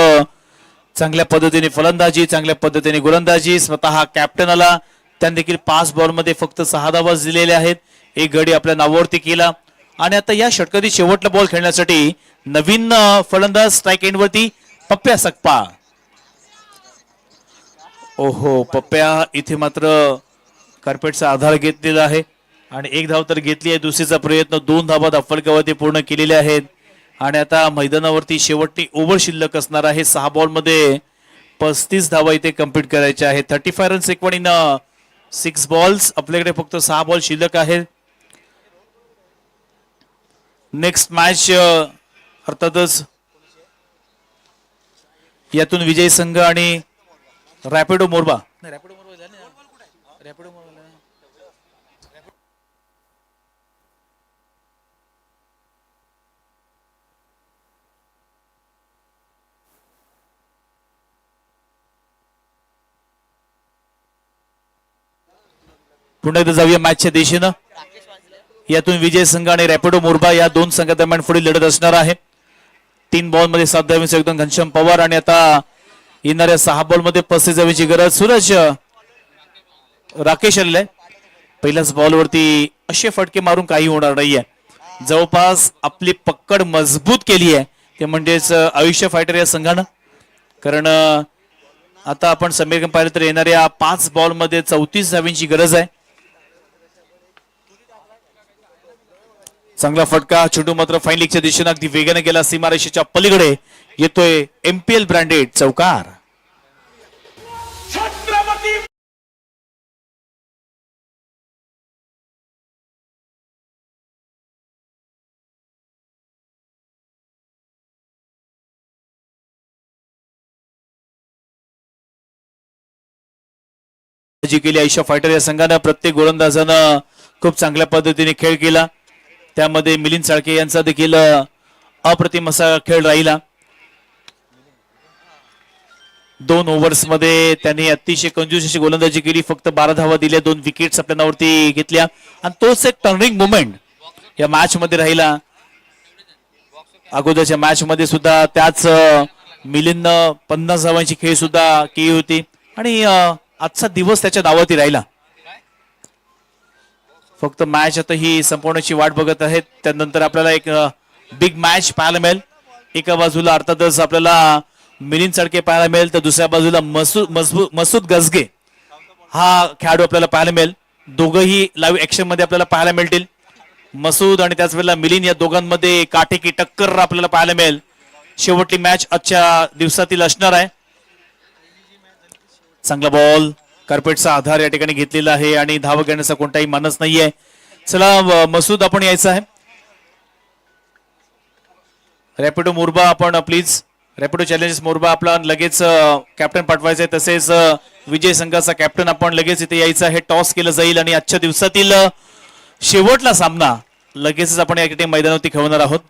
चांगल्या पद्धतीने फलंदाजी, चांगल्या पद्धतीने गोलंदाजी. स्वतः कॅप्टन आला, त्यांनी देखील 5 बॉल मध्ये फक्त 6 धावा दिलेल्या आहेत. एक गडी आपल्या नावावरती केला आणि आता या षटकातील शेवटला बॉल खेळण्यासाठी नवीन फलंदाज स्ट्राईक एंड वरती पप्प्या सकपा. ओहो, पप्प्या इथे मात्र कार्पेटचा आधार घेतलेला आहे आणि एक धाव तर घेतली आहे. दुसरीचा प्रयत्न 2 धावा धाफलकावरती पूर्ण केलेल्या आहेत आणि आता मैदानावरती शेवटची ओव्हर शिल्लक असणार आहे. 6 बॉल मध्ये 35 धावा इथे कंप्लीट करायच्या आहेत. 35 रन्स रिक्वायर्ड इन 6 बॉल्स. आपल्याकडे फक्त 6 बॉल शिल्लक आहेत. नेक्स्ट मॅच अर्थातच यातून विजयी संघ आणि रॅपिडो मोरबा. पुन्हा एकदा जाऊया मॅचच्या दिशेनं. यातून विजय संघ आणि रॅपिडो मोरबा या दोन संघादरम्यान पुढील लढत असणार आहे. 3 बॉल मध्ये 7 धावांचं योगदान घनश्याम पवार आणि आता येणाऱ्या 6 बॉल मध्ये 35 धावांची गरज. सूरज राकेश आलेला पहिल्याच बॉलवरती असे फटके मारून काही होणार नाहीये. जवळपास आपली पकड मजबूत केली आहे ते म्हणजेच आयुष्य फायटर या संघानं. कारण आता आपण समीकरण पाहिलं तर येणाऱ्या 5 बॉल मध्ये 34 धावांची गरज आहे. चांगला फटका. चेंडू मात्र फाईन लीगच्या दिशेने अगदी वेगाने गेला. सीमारेषेच्या पलीकडे येतोय MPL ब्रँडेड चौकार. केली आयुष्य फायटर या संघानं. प्रत्येक गोलंदाजानं खूप चांगल्या पद्धतीने खेळ केला. त्यामध्ये मिलिंद साळके यांचा देखील अप्रतिम असा खेळ राहिला. 2 ओव्हर्स मध्ये त्यांनी अतिशय कंजूस अशी गोलंदाजी केली. फक्त 12 धावा दिल्या, 2 विकेट्स आपल्या नावावरती घेतल्या आणि तोच एक टर्निंग मोमेंट या मॅच मध्ये राहिला. अगोदरच्या मॅच मध्ये सुद्धा त्याच मिलिंदनं 50 धावांची खेळ सुद्धा केली होती आणि आजचा दिवस त्याच्या नावावरती राहिला. फक्त मॅच आता ही संपवण्याची वाट बघत आहेत. त्यानंतर आपल्याला एक बिग मॅच पाहायला मिळेल. एका बाजूला अर्थातच आपल्याला मिलिंद साळके पाहायला मिळेल तर दुसऱ्या बाजूला मसूद गजगे हा खेळाडू आपल्याला पाहायला मिळेल. दोघंही लाईव्ह ऍक्शन मध्ये आपल्याला पाहायला मिळतील. मसूद आणि त्याच वेळेला मिलिंद या दोघांमध्ये काटेकी टक्कर आपल्याला पाहायला मिळेल. शेवटची मॅच आजच्या दिवसातील असणार आहे. चांगला बॉल. कार्पेटचा आधार या ठिकाणी घेतलेला आहे आणि धाव घेण्याचा कोणताही मानस नाहीये. चला मसूद आपण यायचं आहे. रॅपिडो मोरबा आपण प्लीज. रॅपिडो चॅलेंजेस मोरबा आपला लगेच कॅप्टन पाठवायचं आहे. तसेच विजय संघाचा कॅप्टन आपण लगेच इथे यायचं आहे. टॉस केलं जाईल आणि आजच्या दिवसातील शेवटला सामना लगेचच आपण या ठिकाणी मैदानावरती खेळवणार आहोत.